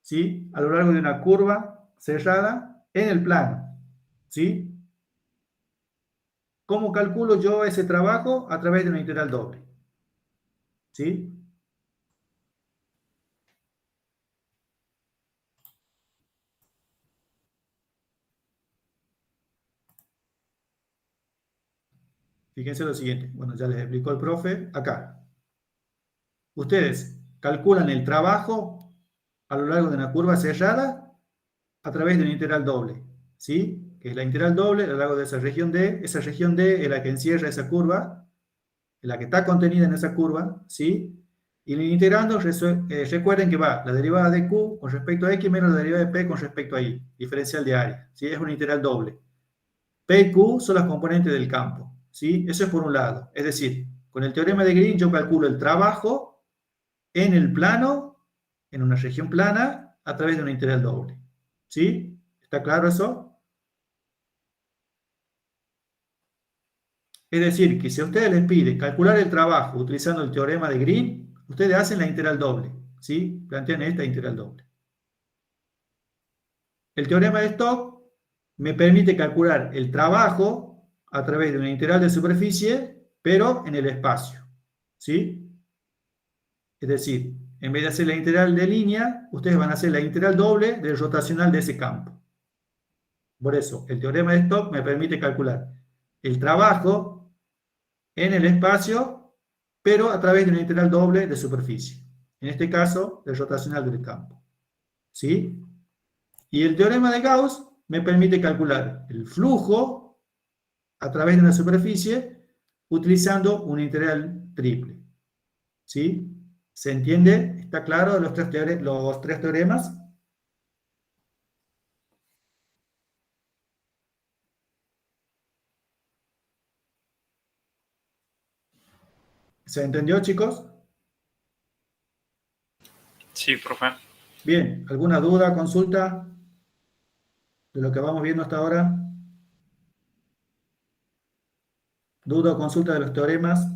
¿sí? A lo largo de una curva cerrada en el plano, ¿sí? ¿Cómo calculo yo ese trabajo? A través de una integral doble, ¿sí? Fíjense lo siguiente, bueno, ya les explicó el profe, acá. Ustedes calculan el trabajo a lo largo de una curva cerrada a través de una integral doble, ¿sí? Que es la integral doble a lo largo de esa región D es la que encierra esa curva, es la que está contenida en esa curva, ¿sí? Y integrando, recuerden que va la derivada de Q con respecto a X menos la derivada de P con respecto a Y, diferencial de área, ¿sí? Es una integral doble. P y Q son las componentes del campo, ¿sí? Eso es por un lado. Es decir, con el teorema de Green yo calculo el trabajo en el plano, en una región plana, a través de una integral doble. ¿Sí? ¿Está claro eso? Es decir, que si a ustedes les pide calcular el trabajo utilizando el teorema de Green, ustedes hacen la integral doble, ¿sí? Plantean esta integral doble. El teorema de Stokes me permite calcular el trabajo a través de una integral de superficie, pero en el espacio, ¿sí? Es decir, en vez de hacer la integral de línea, ustedes van a hacer la integral doble del rotacional de ese campo. Por eso, el teorema de Stokes me permite calcular el trabajo en el espacio, pero a través de una integral doble de superficie. En este caso, el rotacional del campo. ¿Sí? Y el teorema de Gauss me permite calcular el flujo a través de una superficie utilizando una integral triple. ¿Sí? ¿Se entiende? ¿Está claro los tres teoremas? ¿Se entendió, chicos? Sí, profe. Bien, ¿alguna duda, consulta? de lo que vamos viendo hasta ahora? ¿Duda o consulta de los teoremas?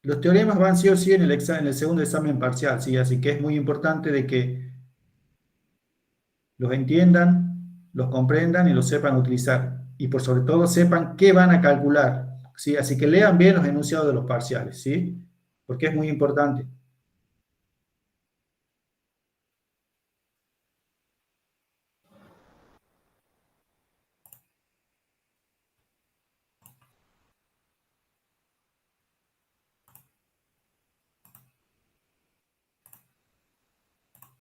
Los teoremas van sí o sí en el segundo examen parcial, ¿sí? Así que es muy importante de que los entiendan, los comprendan y los sepan utilizar. Y por sobre todo sepan qué van a calcular, ¿sí? Así que lean bien los enunciados de los parciales, ¿sí? Porque es muy importante.